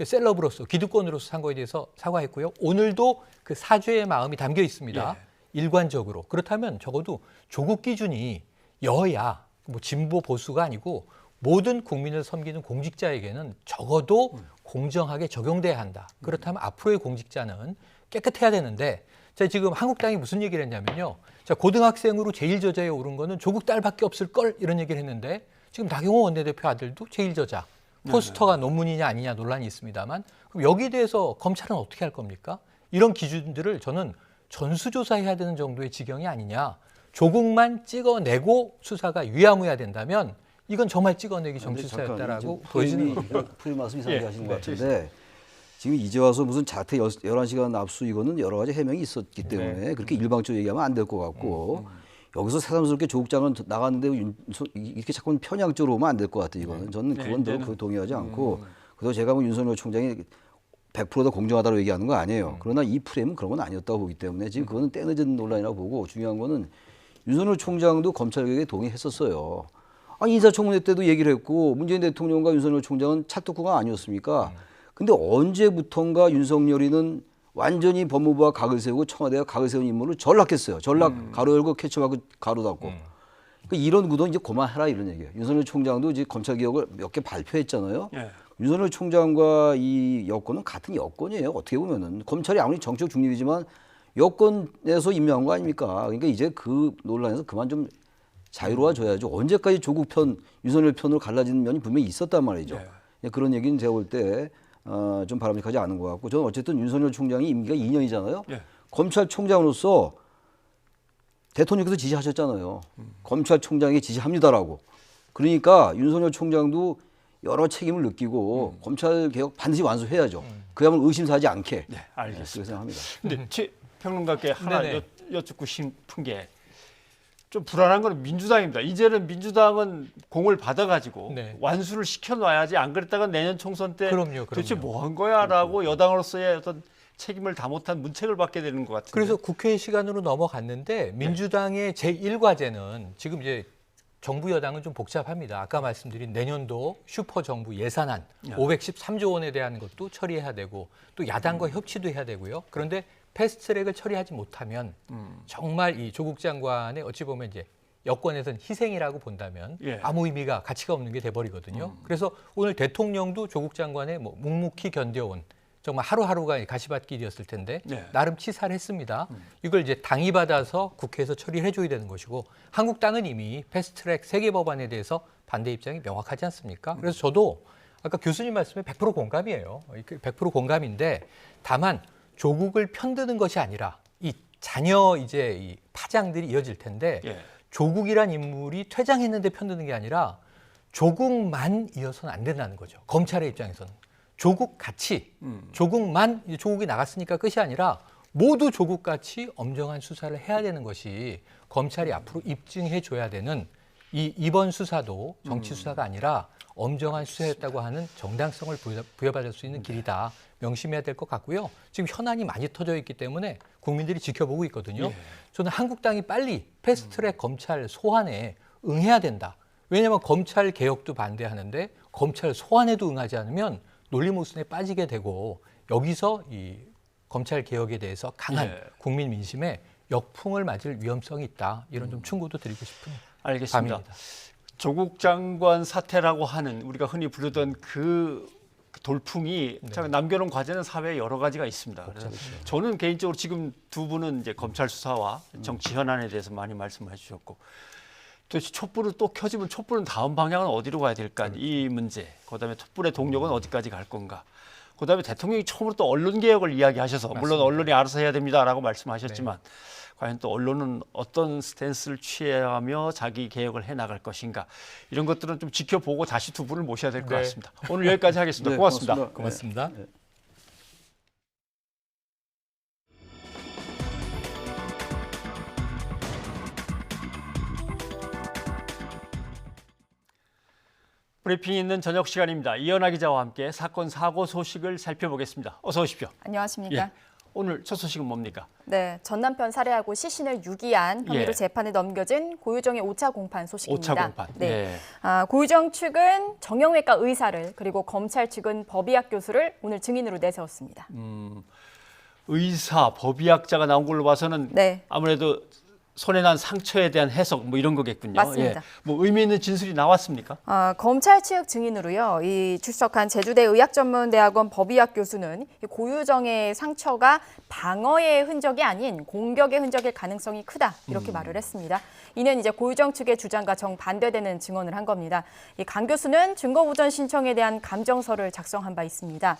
셀럽으로서, 기득권으로서 한 거에 대해서 사과했고요. 오늘도 그 사죄의 마음이 담겨 있습니다. 일관적으로. 그렇다면 적어도 조국 기준이 여야, 뭐 진보 보수가 아니고 모든 국민을 섬기는 공직자에게는 적어도 공정하게 적용돼야 한다. 그렇다면 앞으로의 공직자는 깨끗해야 되는데 자, 지금 한국당이 무슨 얘기를 했냐면요. 자, 고등학생으로 제1저자에 오른 거는 조국 딸밖에 없을 걸 이런 얘기를 했는데 지금 나경원 원내대표 아들도 제1저자. 포스터가 논문이냐 아니냐 논란이 있습니다만 그럼 여기에 대해서 검찰은 어떻게 할 겁니까? 이런 기준들을 저는 전수조사해야 되는 정도의 지경이 아니냐. 조국만 찍어내고 수사가 유야무야 된다면 이건 정말 찍어내기 정치수사였다라고 보여지는 겁니다. 프리 말씀 이상하게 하시는 것 같은데 지금 이제 와서 무슨 자택 11시간 압수 이거는 여러 가지 해명이 있었기 때문에 그렇게 일방적으로 얘기하면 안 될 것 같고 여기서 새삼스럽게 조국 장관 나갔는데 이렇게 자꾸 편향적으로 오면 안 될 것 같아요. 이거는 저는 그건 동의하지 않고 그래서 제가 뭐 윤석열 총장이 100%다 공정하다고 얘기하는 거 아니에요. 그러나 이 프레임은 그런 건 아니었다고 보기 때문에 지금 그거는 때늦은 논란이라고 보고 중요한 거는 윤석열 총장도 검찰개혁에 동의했었어요. 아니 인사청문회 때도 얘기를 했고 문재인 대통령과 윤석열 총장은 찰떡구가 아니었습니까? 근데 언제부턴가 윤석열이는 완전히 법무부와 각을 세우고 청와대와 각을 세운 인물을 전락했어요. 전락 가로 열고 캐치하고 가로 닫고. 이런 구도 이제 그만해라 이런 얘기예요. 윤석열 총장도 이제 검찰 개혁을 몇 개 발표했잖아요. 예. 윤석열 총장과 이 여권은 같은 여권이에요. 어떻게 보면은 검찰이 아무리 정치적 중립이지만 여권에서 임명한 거 아닙니까? 그러니까 이제 그 논란에서 그만 좀 자유로워져야죠. 언제까지 조국 편, 윤석열 편으로 갈라지는 면이 분명히 있었단 말이죠. 그런 얘기는 제가 볼 때 좀 바람직하지 않은 것 같고, 저는 어쨌든 윤석열 총장이 임기가 2년이잖아요. 검찰총장으로서 대통령께서 지시하셨잖아요. 검찰총장에게 지시합니다라고. 그러니까 윤석열 총장도 여러 책임을 느끼고 검찰 개혁 반드시 완수해야죠. 그야말로 의심사지 않게. 네, 알겠습니다. 그렇게 생각합니다. 근데 최 평론가께 하나 네네. 여쭙고 싶은 게 좀 불안한 건 민주당입니다. 이제는 민주당은 공을 받아가지고 네. 완수를 시켜놔야지 안 그랬다가 내년 총선 때 그럼요. 도대체 뭐 한 거야라고 여당으로서의 어떤 책임을 다 못한 문책을 받게 되는 것 같은데. 그래서 국회 시간으로 넘어갔는데 민주당의 제1과제는 지금 이제 정부 여당은 좀 복잡합니다. 아까 말씀드린 내년도 슈퍼 정부 예산안 513조 원에 대한 것도 처리해야 되고 또 야당과 협치도 해야 되고요. 그런데 패스트트랙을 처리하지 못하면 정말 이 조국 장관의 어찌 보면 이제 여권에서는 희생이라고 본다면 아무 의미가 가치가 없는 게 돼버리거든요. 그래서 오늘 대통령도 조국 장관의 뭐 묵묵히 견뎌온 정말 하루하루가 가시밭길이었을 텐데 나름 치사를 했습니다. 이걸 이제 당이 받아서 국회에서 처리를 해줘야 되는 것이고 한국당은 이미 패스트트랙 3개 법안에 대해서 반대 입장이 명확하지 않습니까? 그래서 저도 아까 교수님 말씀에 100% 공감이에요. 100% 공감인데 다만 조국을 편드는 것이 아니라 이 자녀 이제 이 파장들이 이어질 텐데 조국이란 인물이 퇴장했는데 편드는 게 아니라 조국만 이어서는 안 된다는 거죠. 검찰의 입장에서는. 조국 같이 조국만 조국이 나갔으니까 끝이 아니라 모두 조국같이 엄정한 수사를 해야 되는 것이 검찰이 앞으로 입증해 줘야 되는 이번 수사도 정치 수사가 아니라 엄정한 수사였다고 하는 정당성을 부여받을 수 있는 길이다. 명심해야 될 것 같고요. 지금 현안이 많이 터져 있기 때문에 국민들이 지켜보고 있거든요. 저는 한국당이 빨리 패스트트랙 검찰 소환에 응해야 된다. 왜냐하면 검찰 개혁도 반대하는데 검찰 소환에도 응하지 않으면 논리모순에 빠지게 되고 여기서 이 검찰 개혁에 대해서 강한 국민 민심에 역풍을 맞을 위험성이 있다. 이런 좀 충고도 드리고 싶은 알겠습니다. 밤입니다. 조국 장관 사태라고 하는 우리가 흔히 부르던 그 돌풍이 남겨놓은 과제는 사회에 여러 가지가 있습니다. 그래서 저는 개인적으로 지금 두 분은 이제 검찰 수사와 정치 현안에 대해서 많이 말씀해 주셨고 도대체 촛불을 또 켜지면 촛불은 다음 방향은 어디로 가야 될까 이 문제, 그다음에 촛불의 동력은 어디까지 갈 건가, 그다음에 대통령이 처음으로 또 언론 개혁을 이야기하셔서 물론 언론이 알아서 해야 됩니다라고 말씀하셨지만 과연 또 언론은 어떤 스탠스를 취하며 자기 개혁을 해나갈 것인가 이런 것들은 좀 지켜보고 다시 두 분을 모셔야 될 것 같습니다. 오늘 여기까지 하겠습니다. 고맙습니다. 고맙습니다. 브리핑 있는 저녁 시간입니다. 이현아 기자와 함께 사건 사고 소식을 살펴보겠습니다. 어서 오십시오. 안녕하십니까? 오늘 첫 소식은 뭡니까? 네, 전 남편 살해하고 시신을 유기한 혐의로 재판에 넘겨진 고유정의 5차 공판 소식입니다. 5차 공판. 네. 고유정 측은 정형외과 의사를 그리고 검찰 측은 법의학 교수를 오늘 증인으로 내세웠습니다. 의사, 법의학자가 나온 걸로 봐서는 아무래도 손에 난 상처에 대한 해석 뭐 이런 거겠군요. 맞습니다. 뭐 의미 있는 진술이 나왔습니까? 검찰 측 증인으로요. 이 출석한 제주대 의학전문대학원 법의학 교수는 고유정의 상처가 방어의 흔적이 아닌 공격의 흔적일 가능성이 크다 이렇게 말을 했습니다. 이는 이제 고유정 측의 주장과 정반대되는 증언을 한 겁니다. 이 강 교수는 증거보전 신청에 대한 감정서를 작성한 바 있습니다.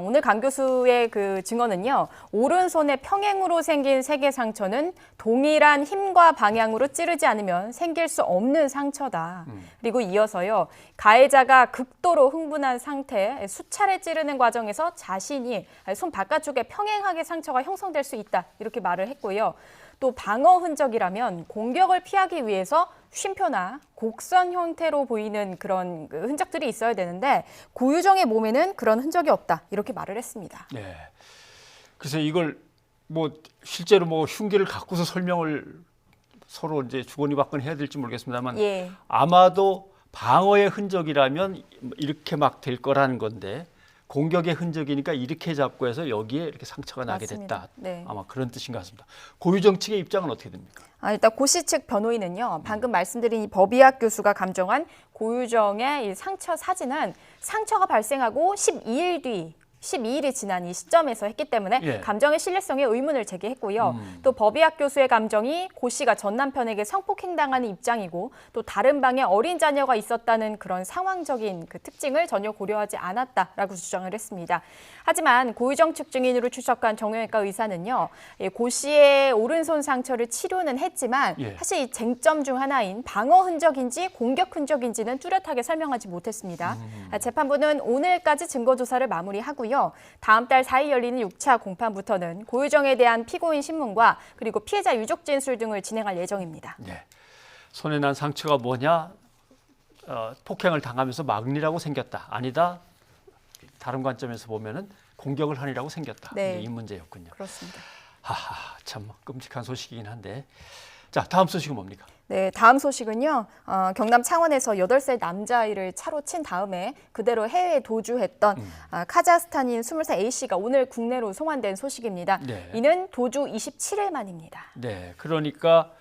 오늘 강 교수의 그 증언은요. 오른손에 평행으로 생긴 3개 상처는 동일한 힘과 방향으로 찌르지 않으면 생길 수 없는 상처다. 그리고 이어서요. 가해자가 극도로 흥분한 상태에 수차례 찌르는 과정에서 자신이 손 바깥쪽에 평행하게 상처가 형성될 수 있다. 이렇게 말을 했고요. 또 방어 흔적이라면 공격을 피하기 위해서 쉼표나 곡선 형태로 보이는 그런 흔적들이 있어야 되는데 고유정의 몸에는 그런 흔적이 없다. 이렇게 말을 했습니다. 네. 그래서 이걸 뭐 실제로 뭐 흉기를 갖고서 설명을 서로 이제 주거니 받거니 해야 될지 모르겠습니다만 아마도 방어의 흔적이라면 이렇게 막 될 거라는 건데 공격의 흔적이니까 이렇게 잡고 해서 여기에 이렇게 상처가 나게 맞습니다. 됐다. 네. 아마 그런 뜻인 것 같습니다. 고유정 측의 입장은 어떻게 됩니까? 일단 고 씨 측 변호인은요, 방금 말씀드린 이 법의학 교수가 감정한 고유정의 이 상처 사진은 상처가 발생하고 12일이 지난 이 시점에서 했기 때문에 예. 감정의 신뢰성에 의문을 제기했고요. 또 법의학 교수의 감정이 고 씨가 전 남편에게 성폭행당하는 입장이고 또 다른 방에 어린 자녀가 있었다는 그런 상황적인 그 특징을 전혀 고려하지 않았다라고 주장을 했습니다. 하지만 고유정 측 증인으로 출석한 정형외과 의사는요, 고 씨의 오른손 상처를 치료는 했지만 예. 사실 이 쟁점 중 하나인 방어 흔적인지 공격 흔적인지는 뚜렷하게 설명하지 못했습니다. 재판부는 오늘까지 증거 조사를 마무리하고요. 다음 달 4일 열리는 6차 공판부터는 고유정에 대한 피고인 신문과 그리고 피해자 유족 진술 등을 진행할 예정입니다. 네. 손에 난 상처가 뭐냐? 폭행을 당하면서 막리라고 생겼다. 아니다. 다른 관점에서 보면은 공격을 하느라고 생겼다. 네. 이 문제였군요. 그렇습니다. 하하, 참 끔찍한 소식이긴 한데. 자, 다음 소식은 뭡니까? 네, 다음 소식은요. 경남 창원에서 8살 남자아이를 차로 친 다음에 그대로 해외에 도주했던 카자흐스탄인 20살 A씨가 오늘 국내로 송환된 소식입니다. 네. 이는 도주 27일 만입니다. 네, 그러니까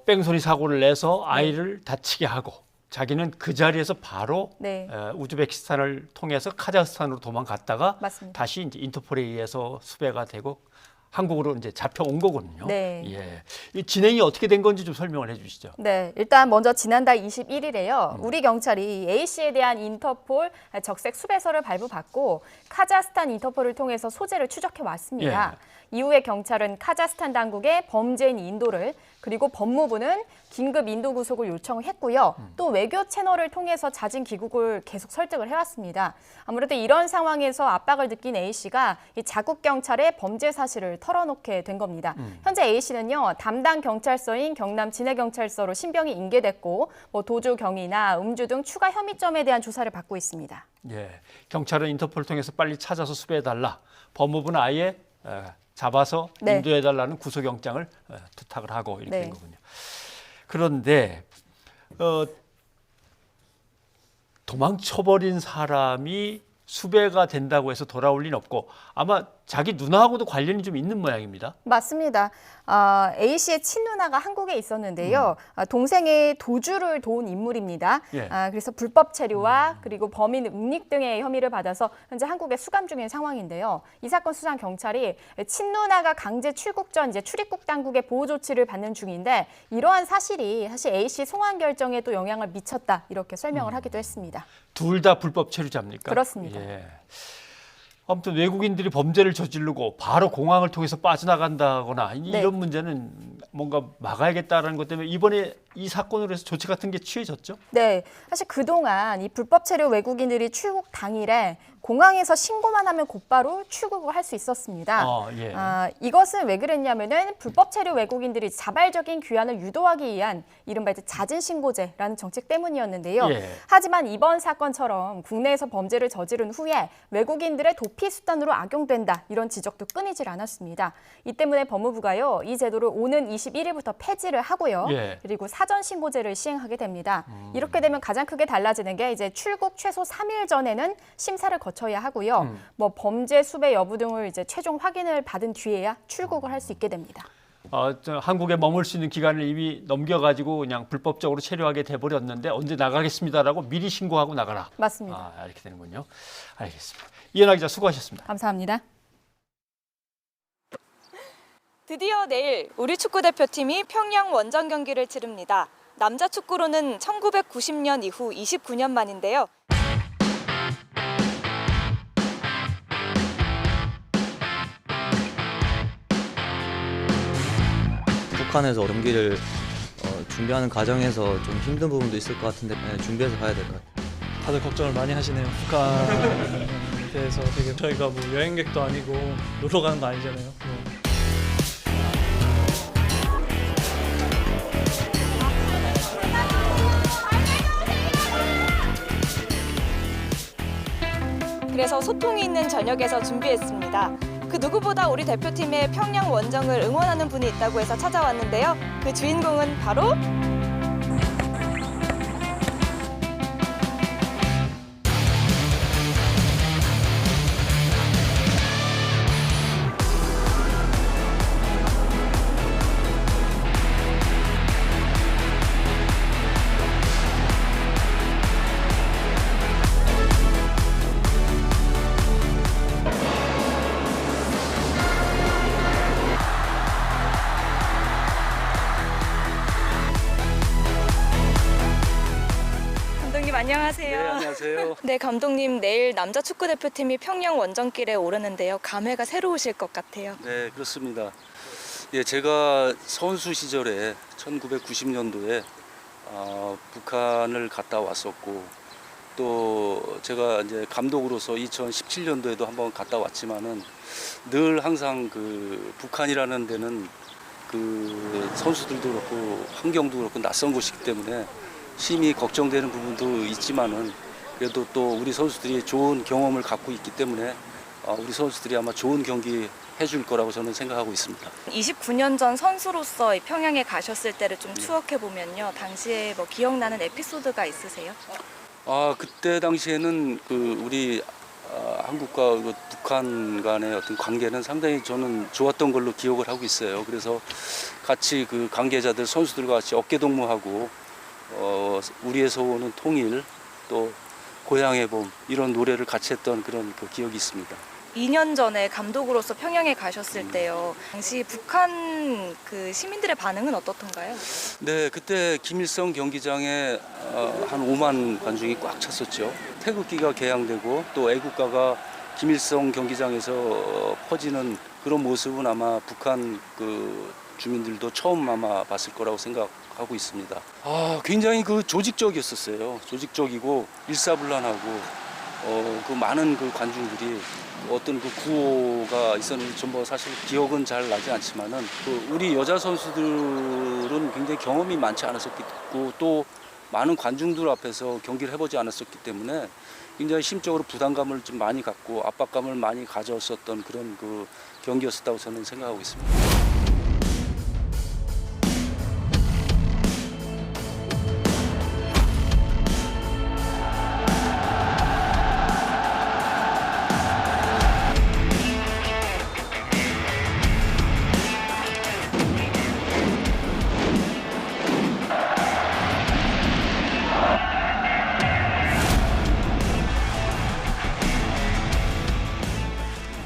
뺑소니 사고를 내서 아이를 다치게 하고 자기는 그 자리에서 바로 네. 우즈베키스탄을 통해서 카자흐스탄으로 도망갔다가 맞습니다. 다시 이제 인터폴에 의해서 수배가 되고 한국으로 이제 잡혀온 거거든요. 네. 예. 이 진행이 어떻게 된 건지 좀 설명을 해주시죠. 네, 일단 먼저 지난달 21일에요. 우리 경찰이 A씨에 대한 인터폴 적색 수배서를 발부받고 카자흐스탄 인터폴을 통해서 소재를 추적해 왔습니다. 이후에 경찰은 카자흐스탄 당국에 범죄인 인도를 그리고 법무부는 긴급 인도 구속을 요청을 했고요. 또 외교 채널을 통해서 자진 귀국을 계속 설득을 해왔습니다. 아무래도 이런 상황에서 압박을 느낀 A씨가 이 자국 경찰에 범죄 사실을 털어놓게 된 겁니다. 현재 A씨는요, 담당 경찰서인 경남 진해경찰서로 신병이 인계됐고 도주 경위나 음주 등 추가 혐의점에 대한 조사를 받고 있습니다. 예, 경찰은 인터폴을 통해서 빨리 찾아서 수배해달라. 법무부는 아예 잡아서 네. 인도해달라는 구속영장을 부탁을 하고 이렇게 네. 된 거군요. 그런데 도망쳐버린 사람이 수배가 된다고 해서 돌아올 리는 없고 아마 자기 누나하고도 관련이 좀 있는 모양입니다. 맞습니다. A씨의 친누나가 한국에 있었는데요. 동생의 도주를 도운 인물입니다. 예. 그래서 불법 체류와 그리고 범인 은닉 등의 혐의를 받아서 현재 한국에 수감 중인 상황인데요. 이 사건 수사 경찰이 친누나가 강제 출국 전 이제 출입국 당국의 보호 조치를 받는 중인데 이러한 사실이 사실 A씨 송환 결정에 또 영향을 미쳤다 이렇게 설명을 하기도 했습니다. 둘 다 불법 체류자입니까? 그렇습니다. 예. 아무튼 외국인들이 범죄를 저지르고 바로 공항을 통해서 빠져나간다거나 이런 문제는 뭔가 막아야겠다라는 것 때문에 이번에 이 사건으로 해서 조치 같은 게 취해졌죠? 네, 사실 그동안 이 불법 체류 외국인들이 출국 당일에 공항에서 신고만 하면 곧바로 출국을 할 수 있었습니다. 예. 이것은 왜 그랬냐면은 불법 체류 외국인들이 자발적인 귀환을 유도하기 위한 이른바 이제 잦은 신고제라는 정책 때문이었는데요. 예. 하지만 이번 사건처럼 국내에서 범죄를 저지른 후에 외국인들의 도피 수단으로 악용된다 이런 지적도 끊이질 않았습니다. 이 때문에 법무부가요 이 제도를 오는 21일부터 폐지를 하고요. 예. 그리고 사전 신고제를 시행하게 됩니다. 이렇게 되면 가장 크게 달라지는 게 이제 출국 최소 3일 전에는 심사를 거쳐야 하고요. 범죄 수배 여부 등을 이제 최종 확인을 받은 뒤에야 출국을 할 수 있게 됩니다. 한국에 머물 수 있는 기간을 이미 넘겨가지고 그냥 불법적으로 체류하게 돼버렸는데 언제 나가겠습니다라고 미리 신고하고 나가라. 맞습니다. 이렇게 되는군요. 알겠습니다. 이현아 기자 수고하셨습니다. 감사합니다. 드디어 내일 우리 축구 대표팀이 평양 원정 경기를 치릅니다. 남자 축구로는 1990년 이후 29년 만인데요. 북한에서 경기를 준비하는 과정에서 좀 힘든 부분도 있을 것 같은데 준비해서 가야 될 것 같아요. 다들 걱정을 많이 하시네요. 북한에 대해서 되게 저희가 뭐 여행객도 아니고 놀러 가는 거 아니잖아요. 그래서 소통이 있는 저녁에서 준비했습니다. 그 누구보다 우리 대표팀의 평양 원정을 응원하는 분이 있다고 해서 찾아왔는데요. 그 주인공은 바로 안녕하세요. 네, 안녕하세요. 네, 감독님 내일 남자 축구 대표팀이 평양 원정길에 오르는데요. 감회가 새로우실 것 같아요. 네, 그렇습니다. 예, 제가 선수 시절에 1990년도에 북한을 갔다 왔었고 또 제가 이제 감독으로서 2017년도에도 한번 갔다 왔지만은 늘 항상 그 북한이라는 데는 그 선수들도 그렇고 환경도 그렇고 낯선 곳이기 때문에 심히 걱정되는 부분도 있지만은 그래도 또 우리 선수들이 좋은 경험을 갖고 있기 때문에 우리 선수들이 아마 좋은 경기 해줄 거라고 저는 생각하고 있습니다. 29년 전 선수로서 평양에 가셨을 때를 좀 추억해 보면요. 당시에 뭐 기억나는 에피소드가 있으세요? 그때 당시에는 그 우리 한국과 북한 간의 어떤 관계는 상당히 저는 좋았던 걸로 기억을 하고 있어요. 그래서 같이 그 관계자들 선수들과 같이 어깨동무하고 우리에서 오는 통일 또 고향의 봄 이런 노래를 같이 했던 그런 그 기억이 있습니다. 2년 전에 감독으로서 평양에 가셨을 때요. 당시 북한 그 시민들의 반응은 어떻던가요? 네, 그때 김일성 경기장에 한 5만 관중이 꽉 찼었죠. 태극기가 개양되고 또 애국가가 김일성 경기장에서 퍼지는 그런 모습은 아마 북한 그 주민들도 처음 아마 봤을 거라고 생각하고 있습니다. 굉장히 그 조직적이었었어요. 조직적이고 일사불란하고 그 많은 그 관중들이 어떤 그 구호가 있었는지 좀 뭐 사실 기억은 잘 나지 않지만은 그 우리 여자 선수들은 굉장히 경험이 많지 않았었고 또 많은 관중들 앞에서 경기를 해보지 않았었기 때문에 굉장히 심적으로 부담감을 좀 많이 갖고 압박감을 많이 가졌었던 그런 그 경기였었다고 저는 생각하고 있습니다.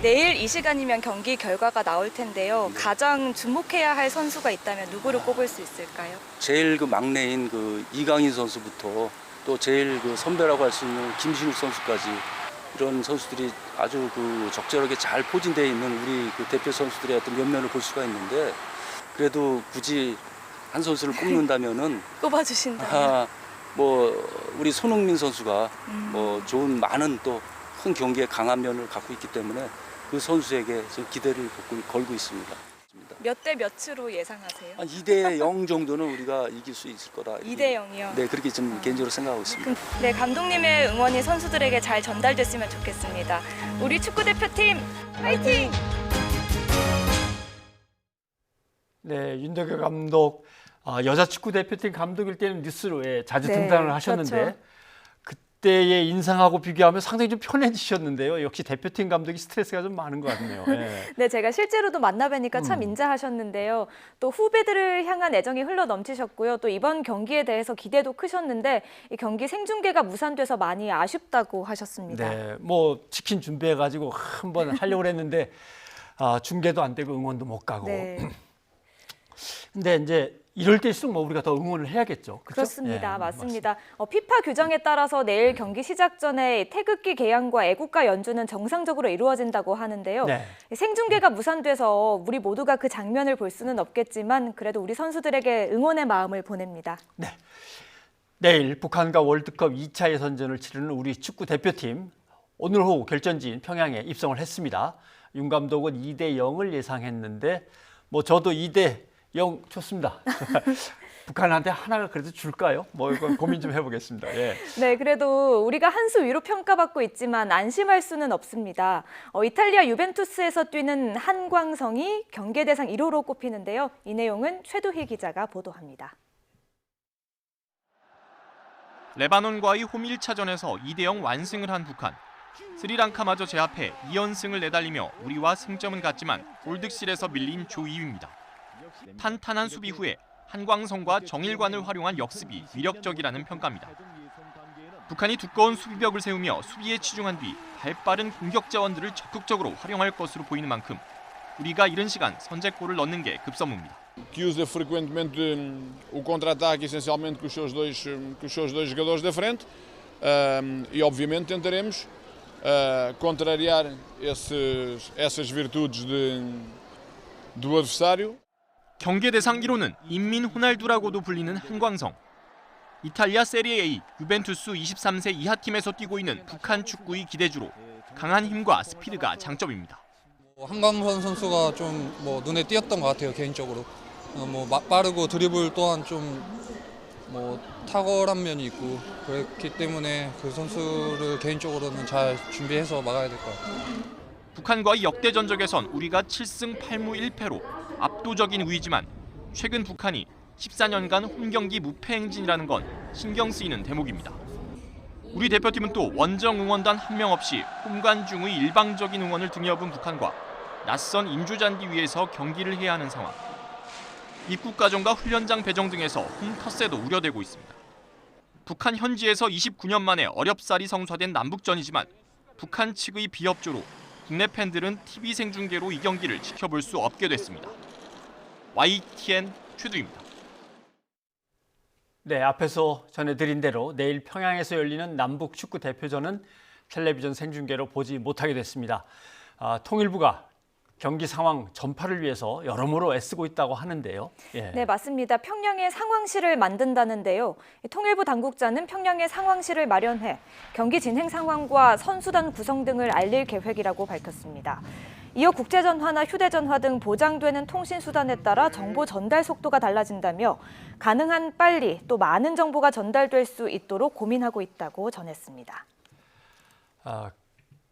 내일 이 시간이면 경기 결과가 나올 텐데요. 가장 주목해야 할 선수가 있다면 누구를 꼽을 수 있을까요? 제일 그 막내인 그 이강인 선수부터 또 제일 그 선배라고 할 수 있는 김신욱 선수까지 이런 선수들이 아주 그 적절하게 잘 포진되어 있는 우리 그 대표 선수들의 어떤 면면을 볼 수가 있는데 그래도 굳이 한 선수를 꼽는다면은 꼽아주신다면 뭐 우리 손흥민 선수가 뭐 좋은 많은 또 큰 경기에 강한 면을 갖고 있기 때문에 그 선수에게 좀 기대를 걸고 있습니다. 몇 대 몇으로 예상하세요? 한 2대 0 정도는 우리가 이길 수 있을 거다. 2대 0이요? 네, 그렇게 좀 개인적으로 생각하고 있습니다. 네, 감독님의 응원이 선수들에게 잘 전달됐으면 좋겠습니다. 우리 축구대표팀 화이팅! 네, 윤석열 감독 여자 축구 대표팀 감독일 때는 뉴스로 자주 네, 등단을 하셨는데 그렇죠. 그때의 인상하고 비교하면 상당히 좀 편해지셨는데요. 역시 대표팀 감독이 스트레스가 좀 많은 것 같네요. 네, 제가 실제로도 만나뵈니까 참 인자하셨는데요. 또 후배들을 향한 애정이 흘러 넘치셨고요. 또 이번 경기에 대해서 기대도 크셨는데 이 경기 생중계가 무산돼서 많이 아쉽다고 하셨습니다. 네, 뭐 치킨 준비해가지고 한번 하려고 했는데 중계도 안 되고 응원도 못 가고. 네. 근데 이제 이럴 때일수록 뭐 우리가 더 응원을 해야겠죠. 그렇죠? 그렇습니다. 맞습니다. 피파 규정에 따라서 내일 경기 시작 전에 태극기 개양과 애국가 연주는 정상적으로 이루어진다고 하는데요. 네. 생중계가 무산돼서 우리 모두가 그 장면을 볼 수는 없겠지만 그래도 우리 선수들에게 응원의 마음을 보냅니다. 네. 내일 북한과 월드컵 2차 예선전을 치르는 우리 축구 대표팀 오늘 오후 결전지인 평양에 입성을 했습니다. 윤 감독은 2대 0을 예상했는데 뭐 저도 2대 0 좋습니다. 북한한테 하나가 그래도 줄까요? 뭐 이건 고민 좀 해보겠습니다. 예. 네, 그래도 우리가 한 수 위로 평가받고 있지만 안심할 수는 없습니다. 이탈리아 유벤투스에서 뛰는 한광성이 경계 대상 1호로 꼽히는데요. 이 내용은 최두희 기자가 보도합니다. 레바논과의 홈 1차전에서 2대 0 완승을 한 북한. 스리랑카마저 제압해 2연승을 내달리며 우리와 승점은 같지만 골득실에서 밀린 조 2위입니다. 탄탄한 수비 후에 한광성과 정일관을 활용한 역습이 위력적이라는 평가입니다. 북한이 두꺼운 수비벽을 세우며 수비에 치중한 뒤 발빠른 공격 자원들을 적극적으로 활용할 것으로 보이는 만큼 우리가 이른 시간 선제골을 넣는 게 급선무입니다. Que usa frequentemente o contra-ataque essencialmente com os seus dois jogadores da frente. e obviamente tentaremos contrariar essas virtudes do adversário. 경계 대상 1호는 인민 호날두라고도 불리는 한광성. 이탈리아 세리에 A 유벤투스 23세 이하 팀에서 뛰고 있는 북한 축구의 기대주로 강한 힘과 스피드가 장점입니다. 한광선 선수가 좀 눈에 띄었던 것 같아요, 개인적으로. 빠르고 드리블 또한 좀 탁월한 면이 있고 그렇기 때문에 그 선수를 개인적으로는 잘 준비해서 막아야 될 것 같아요. 북한과의 역대 전적에선 우리가 7승 8무 1패로 압도적인 우위지만 최근 북한이 14년간 홈경기 무패 행진이라는 건 신경 쓰이는 대목입니다. 우리 대표팀은 또 원정 응원단 한 명 없이 홈관중의 일방적인 응원을 등에 업은 북한과 낯선 인조잔디 위에서 경기를 해야 하는 상황. 입국과정과 훈련장 배정 등에서 홈 텃세도 우려되고 있습니다. 북한 현지에서 29년 만에 어렵사리 성사된 남북전이지만 북한 측의 비협조로 국내 팬들은 TV 생중계로 이 경기를 지켜볼 수 없게 됐습니다. YTN 최두입니다. 네, 앞에서 전해드린 대로 내일 평양에서 열리는 남북 축구 대표전은 텔레비전 생중계로 보지 못하게 됐습니다. 통일부가 경기 상황 전파를 위해서 여러모로 애쓰고 있다고 하는데요. 예. 네, 맞습니다. 평양에 상황실을 만든다는데요. 통일부 당국자는 평양에 상황실을 마련해 경기 진행 상황과 선수단 구성 등을 알릴 계획이라고 밝혔습니다. 이어 국제전화나 휴대전화 등 보장되는 통신수단에 따라 정보 전달 속도가 달라진다며 가능한 빨리 또 많은 정보가 전달될 수 있도록 고민하고 있다고 전했습니다.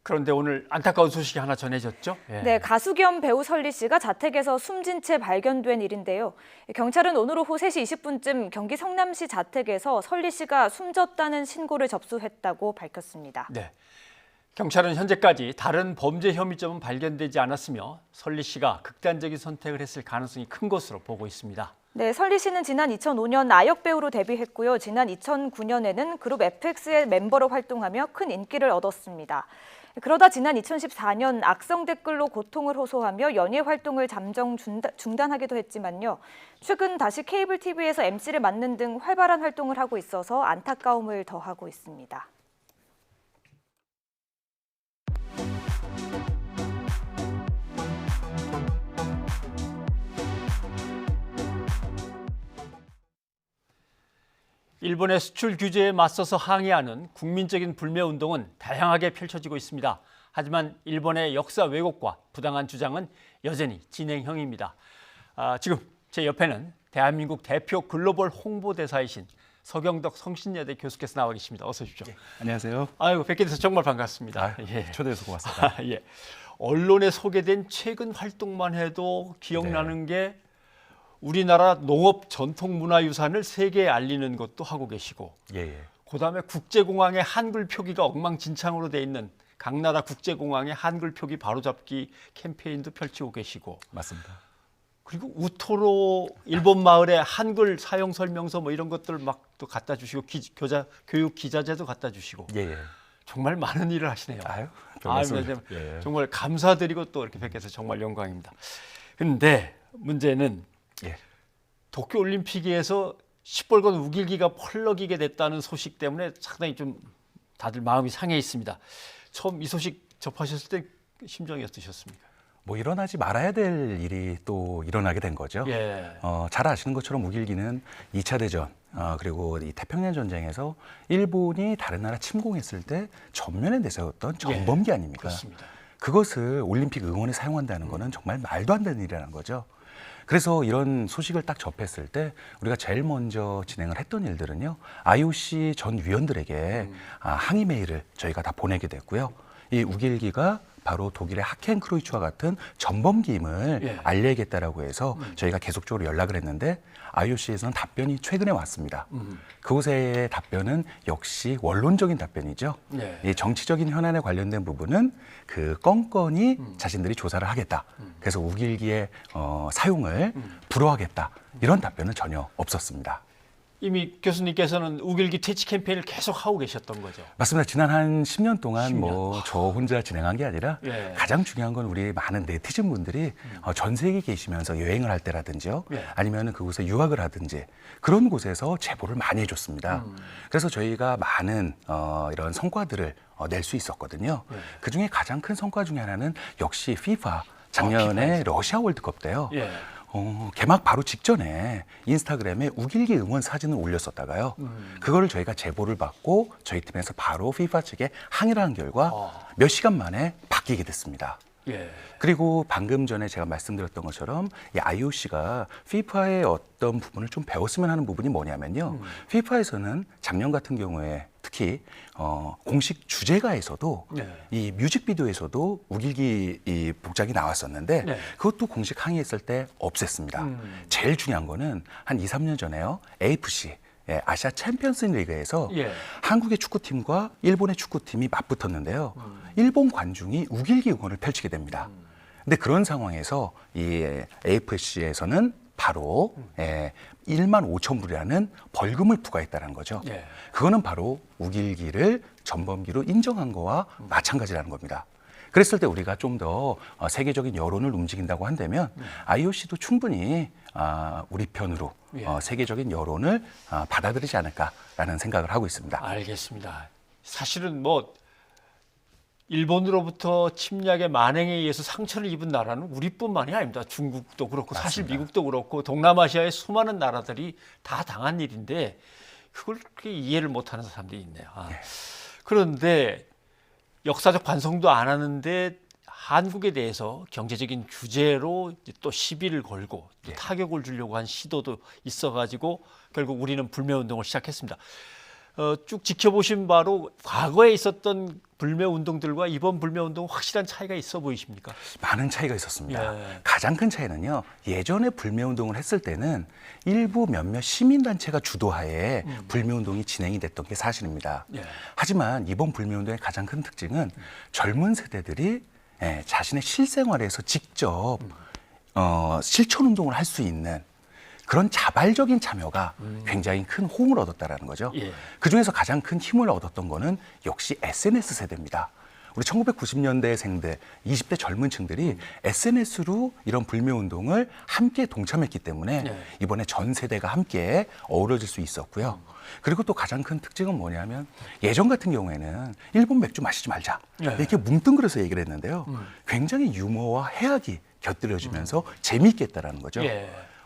그런데 오늘 안타까운 소식이 하나 전해졌죠? 예. 네, 가수 겸 배우 설리 씨가 자택에서 숨진 채 발견된 일인데요. 경찰은 오늘 오후 3시 20분쯤 경기 성남시 자택에서 설리 씨가 숨졌다는 신고를 접수했다고 밝혔습니다. 네. 경찰은 현재까지 다른 범죄 혐의점은 발견되지 않았으며 설리 씨가 극단적인 선택을 했을 가능성이 큰 것으로 보고 있습니다. 네, 설리 씨는 지난 2005년 아역 배우로 데뷔했고요. 지난 2009년에는 그룹 FX의 멤버로 활동하며 큰 인기를 얻었습니다. 그러다 지난 2014년 악성 댓글로 고통을 호소하며 연예 활동을 잠정 중단하기도 했지만요. 최근 다시 케이블 TV에서 MC를 맡는 등 활발한 활동을 하고 있어서 안타까움을 더하고 있습니다. 일본의 수출 규제에 맞서서 항의하는 국민적인 불매운동은 다양하게 펼쳐지고 있습니다. 하지만 일본의 역사 왜곡과 부당한 주장은 여전히 진행형입니다. 지금 제 옆에는 대한민국 대표 글로벌 홍보대사이신 서경덕 성신여대 교수께서 나와 계십니다. 어서 오십시오. 예, 안녕하세요. 아이고, 뵙게 돼서 정말 반갑습니다. 예. 초대해서 고맙습니다. 예. 언론에 소개된 최근 활동만 해도 기억나는 게 우리나라 농업 전통문화유산을 세계에 알리는 것도 하고 계시고, 그다음에 국제공항에 한글 표기가 엉망진창으로 돼 있는 강나라 국제공항의 한글 표기 바로잡기 캠페인도 펼치고 계시고, 맞습니다. 그리고 우토로 일본 마을에 한글 사용 설명서 뭐 이런 것들 막 또 갖다 주시고 교육 기자재도 갖다 주시고, 정말 많은 일을 하시네요. 정말 감사드리고 또 이렇게 뵙게 해서 정말 영광입니다. 그런데 문제는 도쿄올림픽에서 시뻘건 우길기가 펄럭이게 됐다는 소식 때문에 상당히 좀 다들 마음이 상해 있습니다. 처음 이 소식 접하셨을 때 심정이 어떠셨습니까? 일어나지 말아야 될 일이 또 일어나게 된 거죠. 잘 아시는 것처럼 우길기는 2차 대전 그리고 이 태평양 전쟁에서 일본이 다른 나라 침공했을 때 전면에 내세웠던 정범기 아닙니까? 그렇습니다. 그것을 올림픽 응원에 사용한다는 거는 정말 말도 안 되는 일이라는 거죠. 그래서 이런 소식을 딱 접했을 때 우리가 제일 먼저 진행을 했던 일들은요, IOC 전 위원들에게 항의 메일을 저희가 다 보내게 됐고요. 이 우길기가 바로 독일의 하켄크로이츠와 같은 전범기임을 알려야겠다라고 해서 저희가 계속적으로 연락을 했는데 IOC에서는 답변이 최근에 왔습니다. 그곳의 답변은 역시 원론적인 답변이죠. 이 정치적인 현안에 관련된 부분은 그 건건이 자신들이 조사를 하겠다. 그래서 우길기의 사용을 불허하겠다. 이런 답변은 전혀 없었습니다. 이미 교수님께서는 우길기 퇴치 캠페인을 계속 하고 계셨던 거죠. 맞습니다. 지난 한 10년 동안 10년. 뭐 저 혼자 진행한 게 아니라 예. 가장 중요한 건 우리 많은 네티즌 분들이 전 세계에 계시면서 여행을 할 때라든지요. 예. 아니면 그곳에 유학을 하든지 그런 곳에서 제보를 많이 해줬습니다. 그래서 저희가 많은 이런 성과들을 낼 수 있었거든요. 예. 그중에 가장 큰 성과 중에 하나는 역시 FIFA 작년에 러시아 월드컵 때요. 예. 개막 바로 직전에 인스타그램에 우길기 응원 사진을 올렸었다가요. 그거를 저희가 제보를 받고 저희 팀에서 바로 FIFA 측에 항의를 한 결과 몇 시간 만에 바뀌게 됐습니다. 예. 그리고 방금 전에 제가 말씀드렸던 것처럼 이 IOC가 FIFA의 어떤 부분을 좀 배웠으면 하는 부분이 뭐냐면요. FIFA에서는 작년 같은 경우에 특히 공식 주제가에서도 이 뮤직비디오에서도 우길기 이 복장이 나왔었는데 그것도 공식 항의했을 때 없앴습니다. 제일 중요한 거는 한 2, 3년 전에요. AFC 아시아 챔피언스 리그에서 한국의 축구팀과 일본의 축구팀이 맞붙었는데요. 일본 관중이 우길기 응원을 펼치게 됩니다. 근데 그런 상황에서 이 AFC에서는 바로 1만 5천 불이라는 벌금을 부과했다는 거죠. 그거는 바로 우길기를 전범기로 인정한 거와 마찬가지라는 겁니다. 그랬을 때 우리가 좀 더 세계적인 여론을 움직인다고 한다면 IOC도 충분히 우리 편으로 세계적인 여론을 받아들이지 않을까라는 생각을 하고 있습니다. 알겠습니다. 사실은 뭐 일본으로부터 침략의 만행에 의해서 상처를 입은 나라는 우리뿐만이 아닙니다. 중국도 그렇고 사실 미국도 그렇고 동남아시아의 수많은 나라들이 다 당한 일인데 그걸 그렇게 이해를 못하는 사람들이 있네요. 그런데 역사적 반성도 안 하는데 한국에 대해서 경제적인 규제로 또 시비를 걸고 또 타격을 주려고 한 시도도 있어가지고 결국 우리는 불매운동을 시작했습니다. 쭉 지켜보신 바로 과거에 있었던 불매운동들과 이번 불매운동은 확실한 차이가 있어 보이십니까? 많은 차이가 있었습니다. 가장 큰 차이는요. 예전에 불매운동을 했을 때는 일부 몇몇 시민단체가 주도하에 불매운동이 진행이 됐던 게 사실입니다. 하지만 이번 불매운동의 가장 큰 특징은 젊은 세대들이 자신의 실생활에서 직접 실천운동을 할 수 있는 그런 자발적인 참여가 굉장히 큰 호응을 얻었다는 거죠. 그중에서 가장 큰 힘을 얻었던 거는 역시 SNS 세대입니다. 우리 1990년대 생들, 20대 젊은 층들이 SNS로 이런 불매운동을 함께 동참했기 때문에 이번에 전 세대가 함께 어우러질 수 있었고요. 그리고 또 가장 큰 특징은 뭐냐면 예전 같은 경우에는 일본 맥주 마시지 말자 이렇게 뭉뚱그려서 얘기를 했는데요. 굉장히 유머와 해악이 곁들여지면서 재미있게 했다는 거죠.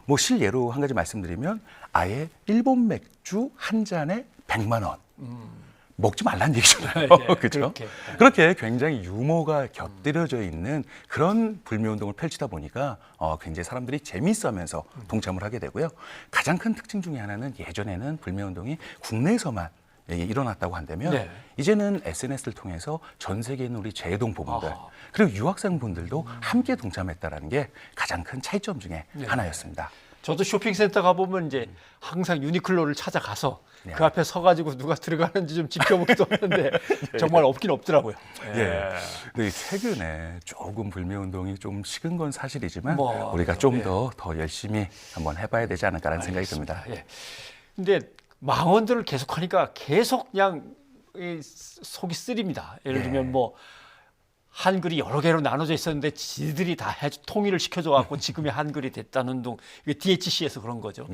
뭐 실예로 한 가지 말씀드리면 아예 일본 맥주 한 잔에 100만 원. 먹지 말라는 얘기잖아요. 그렇죠? 그렇게 굉장히 유머가 곁들여져 있는 그런 불매운동을 펼치다 보니까 굉장히 사람들이 재미있어하면서 동참을 하게 되고요. 가장 큰 특징 중에 하나는 예전에는 불매운동이 국내에서만 일어났다고 한다면 이제는 SNS를 통해서 전 세계에 있는 우리 재외동 부분들 그리고 유학생분들도 함께 동참했다는 게 가장 큰 차이점 중에 하나였습니다. 저도 쇼핑센터 가보면 이제 항상 유니클로를 찾아가서 그 앞에 서가지고 누가 들어가는지 좀 지켜보기도 하는데 정말 없긴 없더라고요. 근데 최근에 조금 불매운동이 좀 식은 건 사실이지만 우리가 좀 더 열심히 한번 해봐야 되지 않을까라는 생각이 듭니다. 근데 망언들을 계속하니까 계속 그냥 속이 쓰립니다. 예를 들면 뭐 한글이 여러 개로 나눠져 있었는데 지들이 다 통일을 시켜줘 갖고 지금의 한글이 됐다는 둥 이게 DHC에서 그런 거죠.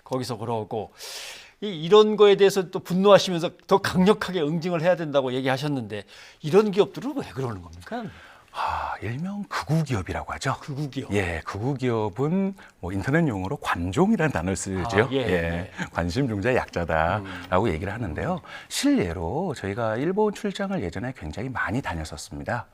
거기서 그러고 이런 거에 대해서 또 분노하시면서 더 강력하게 응징을 해야 된다고 얘기하셨는데 이런 기업들은 왜 그러는 겁니까? 일명 극우기업이라고 하죠. 극우기업. 극우기업은 뭐 인터넷 용어로 관종이라는 단어를 쓰죠. 관심 중자 약자다라고 얘기를 하는데요. 실례로 저희가 일본 출장을 예전에 굉장히 많이 다녔었습니다.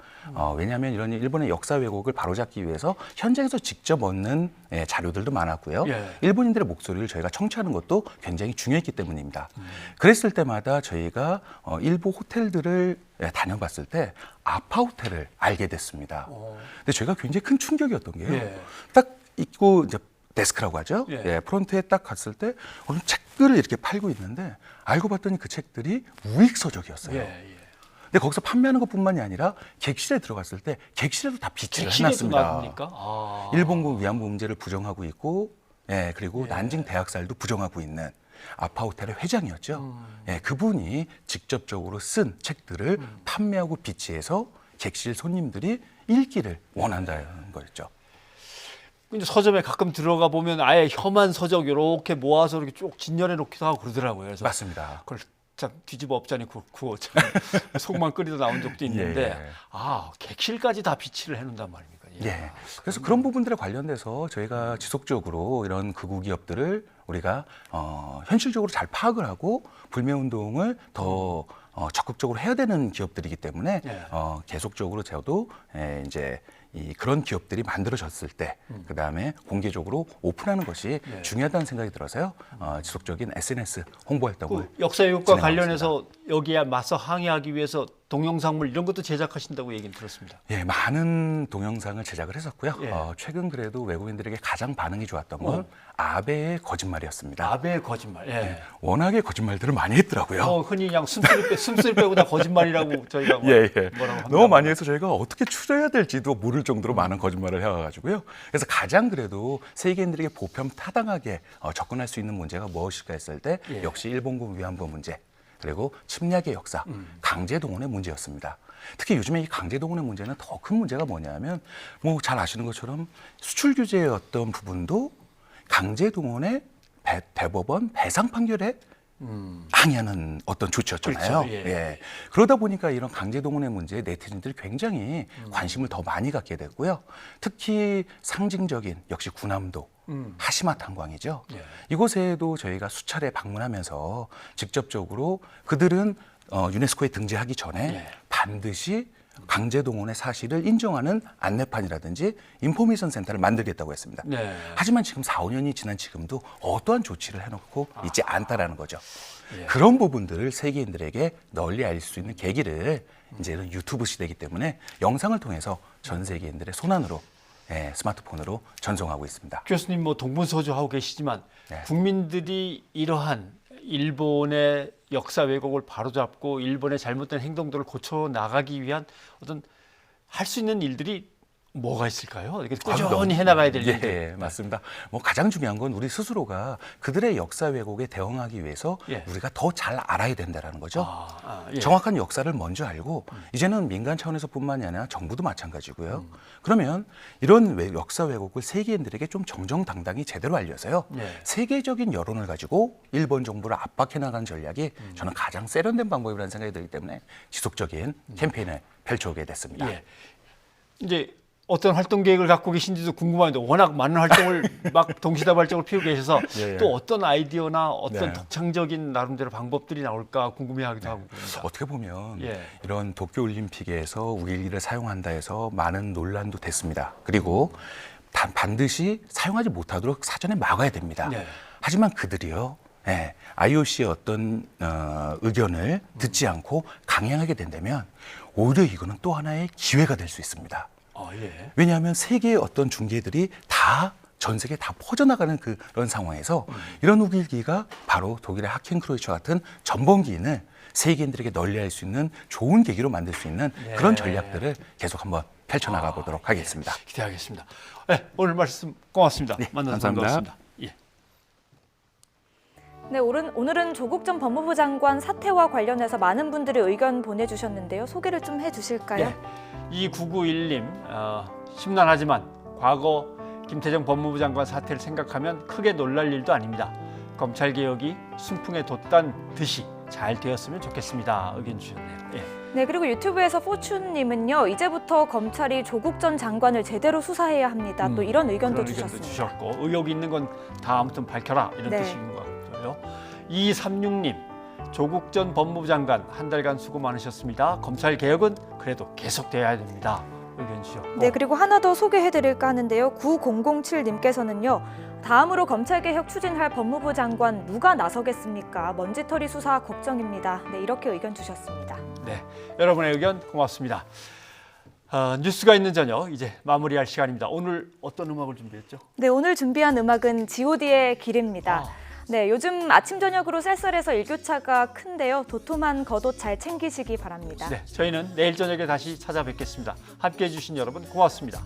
왜냐하면 이런 일본의 역사 왜곡을 바로잡기 위해서 현장에서 직접 얻는 자료들도 많았고요. 일본인들의 목소리를 저희가 청취하는 것도 굉장히 중요했기 때문입니다. 그랬을 때마다 저희가 일부 호텔들을 다녀봤을 때 아파 호텔을 알게 됐습니다. 근데 저희가 굉장히 큰 충격이었던 게요. 딱 있고 이제 데스크라고 하죠. 프론트에 딱 갔을 때 오늘 책들을 이렇게 팔고 있는데 알고 봤더니 그 책들이 우익 서적이었어요. 근데 거기서 판매하는 것뿐만이 아니라 객실에 들어갔을 때 객실에도 다 비치를 해놨습니다. 일본군 위안부 문제를 부정하고 있고, 그리고 난징 대학살도 부정하고 있는 아파호텔의 회장이었죠. 예, 그분이 직접적으로 쓴 책들을 판매하고 비치해서 객실 손님들이 읽기를 원한다는 거였죠. 근데 서점에 가끔 들어가 보면 아예 혐한 서적 이렇게 모아서 이렇게 쭉 진열해 놓기도 하고 그러더라고요. 그래서 맞습니다. 그걸 참 뒤집어 엎자니 굽고 속만 끓이다 나온 적도 있는데 예. 객실까지 다 비치를 해놓는단 말입니까? 예. 그래서 그런 부분들에 관련돼서 저희가 지속적으로 이런 극우 기업들을 우리가 현실적으로 잘 파악을 하고 불매 운동을 더 적극적으로 해야 되는 기업들이기 때문에 계속적으로 저도 이제 그런 기업들이 만들어졌을 때 그다음에 공개적으로 오픈하는 것이 중요하다는 생각이 들어서요. 지속적인 SNS 홍보 활동을 역사 왜곡과 관련해서 여기에 맞서 항의하기 위해서 동영상물 이런 것도 제작하신다고 얘기는 들었습니다. 예, 많은 동영상을 제작을 했었고요. 최근 그래도 외국인들에게 가장 반응이 좋았던 건 아베의 거짓말이었습니다. 아베의 거짓말. 예. 워낙에 거짓말들을 많이 했더라고요. 흔히 그냥 숨소리 빼고 다 거짓말이라고 저희가 뭐라고 합니다. 너무 많이 해서 저희가 어떻게 추려야 될지도 모를 정도로 많은 거짓말을 해와가지고요. 그래서 가장 그래도 세계인들에게 보편 타당하게 접근할 수 있는 문제가 무엇일까 했을 때 역시 일본군 위안부 문제 그리고 침략의 역사, 강제동원의 문제였습니다. 특히 요즘에 이 강제동원의 문제는 더 큰 문제가 뭐냐면 뭐 잘 아시는 것처럼 수출 규제의 어떤 부분도 강제동원의 대법원 배상 판결에 항의하는 어떤 조치였잖아요. 그렇죠. 예. 그러다 보니까 이런 강제동원의 문제에 네티즌들이 굉장히 관심을 더 많이 갖게 됐고요. 특히 상징적인 역시 군함도 하시마 탄광이죠. 이곳에도 저희가 수차례 방문하면서 직접적으로 그들은 유네스코에 등재하기 전에 반드시 강제동원의 사실을 인정하는 안내판이라든지 인포메이션 센터를 만들겠다고 했습니다. 하지만 지금 4, 5년이 지난 지금도 어떠한 조치를 해놓고 있지 않다라는 거죠. 그런 부분들을 세계인들에게 널리 알릴 수 있는 계기를 이제는 유튜브 시대이기 때문에 영상을 통해서 전 세계인들의 손안으로 스마트폰으로 전송하고 있습니다. 교수님 뭐 동분서주하고 계시지만 국민들이 이러한 일본의 역사 왜곡을 바로잡고 일본의 잘못된 행동들을 고쳐 나가기 위한 어떤 할 수 있는 일들이 뭐가 있을까요? 이렇게 꾸준히 해나가야 될 일들. 예, 맞습니다. 뭐 가장 중요한 건 우리 스스로가 그들의 역사 왜곡에 대응하기 위해서 우리가 더 잘 알아야 된다는 거죠. 정확한 역사를 먼저 알고 이제는 민간 차원에서뿐만이 아니라 정부도 마찬가지고요. 그러면 이런 역사 왜곡을 세계인들에게 좀 정정당당히 제대로 알려서요. 세계적인 여론을 가지고 일본 정부를 압박해 나가는 전략이 저는 가장 세련된 방법이라는 생각이 들기 때문에 지속적인 캠페인을 펼쳐오게 됐습니다. 이제 어떤 활동 계획을 갖고 계신지도 궁금한데 워낙 많은 활동을 막 동시다발적으로 피우고 계셔서 또 어떤 아이디어나 어떤 독창적인 나름대로 방법들이 나올까 궁금해하기도 하고 그럽니다. 어떻게 보면 이런 도쿄올림픽에서 우길기를 사용한다 해서 많은 논란도 됐습니다. 그리고 반드시 사용하지 못하도록 사전에 막아야 됩니다. 하지만 그들이요. IOC의 어떤 의견을 듣지 않고 강행하게 된다면 오히려 이거는 또 하나의 기회가 될 수 있습니다. 왜냐하면 세계의 어떤 중계들이 다 전 세계에 다 퍼져나가는 그런 상황에서 이런 우길기가 바로 독일의 하켄크로이처 같은 전범기인을 세계인들에게 널리 알 수 있는 좋은 계기로 만들 수 있는 그런 전략들을 계속 한번 펼쳐나가 보도록 하겠습니다. 기대하겠습니다. 오늘 말씀 고맙습니다. 만나서 반갑습니다. 네, 오늘은 조국 전 법무부 장관 사퇴와 관련해서 많은 분들이 의견 보내주셨는데요. 소개를 좀 해주실까요? 2991님, 심란하지만 과거 김태정 법무부 장관 사퇴를 생각하면 크게 놀랄 일도 아닙니다. 검찰개혁이 순풍에 돋단 듯이 잘 되었으면 좋겠습니다. 의견 주셨네요. 네, 그리고 유튜브에서 포춘님은요. 이제부터 검찰이 조국 전 장관을 제대로 수사해야 합니다. 또 이런 의견도 주셨고 의혹이 있는 건 다 아무튼 밝혀라 이런 뜻인 것 같고요. 236님, 조국 전 법무부 장관 한 달간 수고 많으셨습니다. 검찰 개혁은 그래도 계속돼야 됩니다. 의견 주셨고. 네, 그리고 하나 더 소개해드릴까 하는데요. 9007님께서는요. 다음으로 검찰개혁 추진할 법무부 장관 누가 나서겠습니까? 먼지털이 수사 걱정입니다. 네, 이렇게 의견 주셨습니다. 네, 여러분의 의견 고맙습니다. 뉴스가 있는 저녁 이제 마무리할 시간입니다. 오늘 어떤 음악을 준비했죠? 네, 오늘 준비한 음악은 G.O.D의 길입니다. 네, 요즘 아침 저녁으로 쌀쌀해서 일교차가 큰데요. 도톰한 겉옷 잘 챙기시기 바랍니다. 네, 저희는 내일 저녁에 다시 찾아뵙겠습니다. 함께해 주신 여러분 고맙습니다.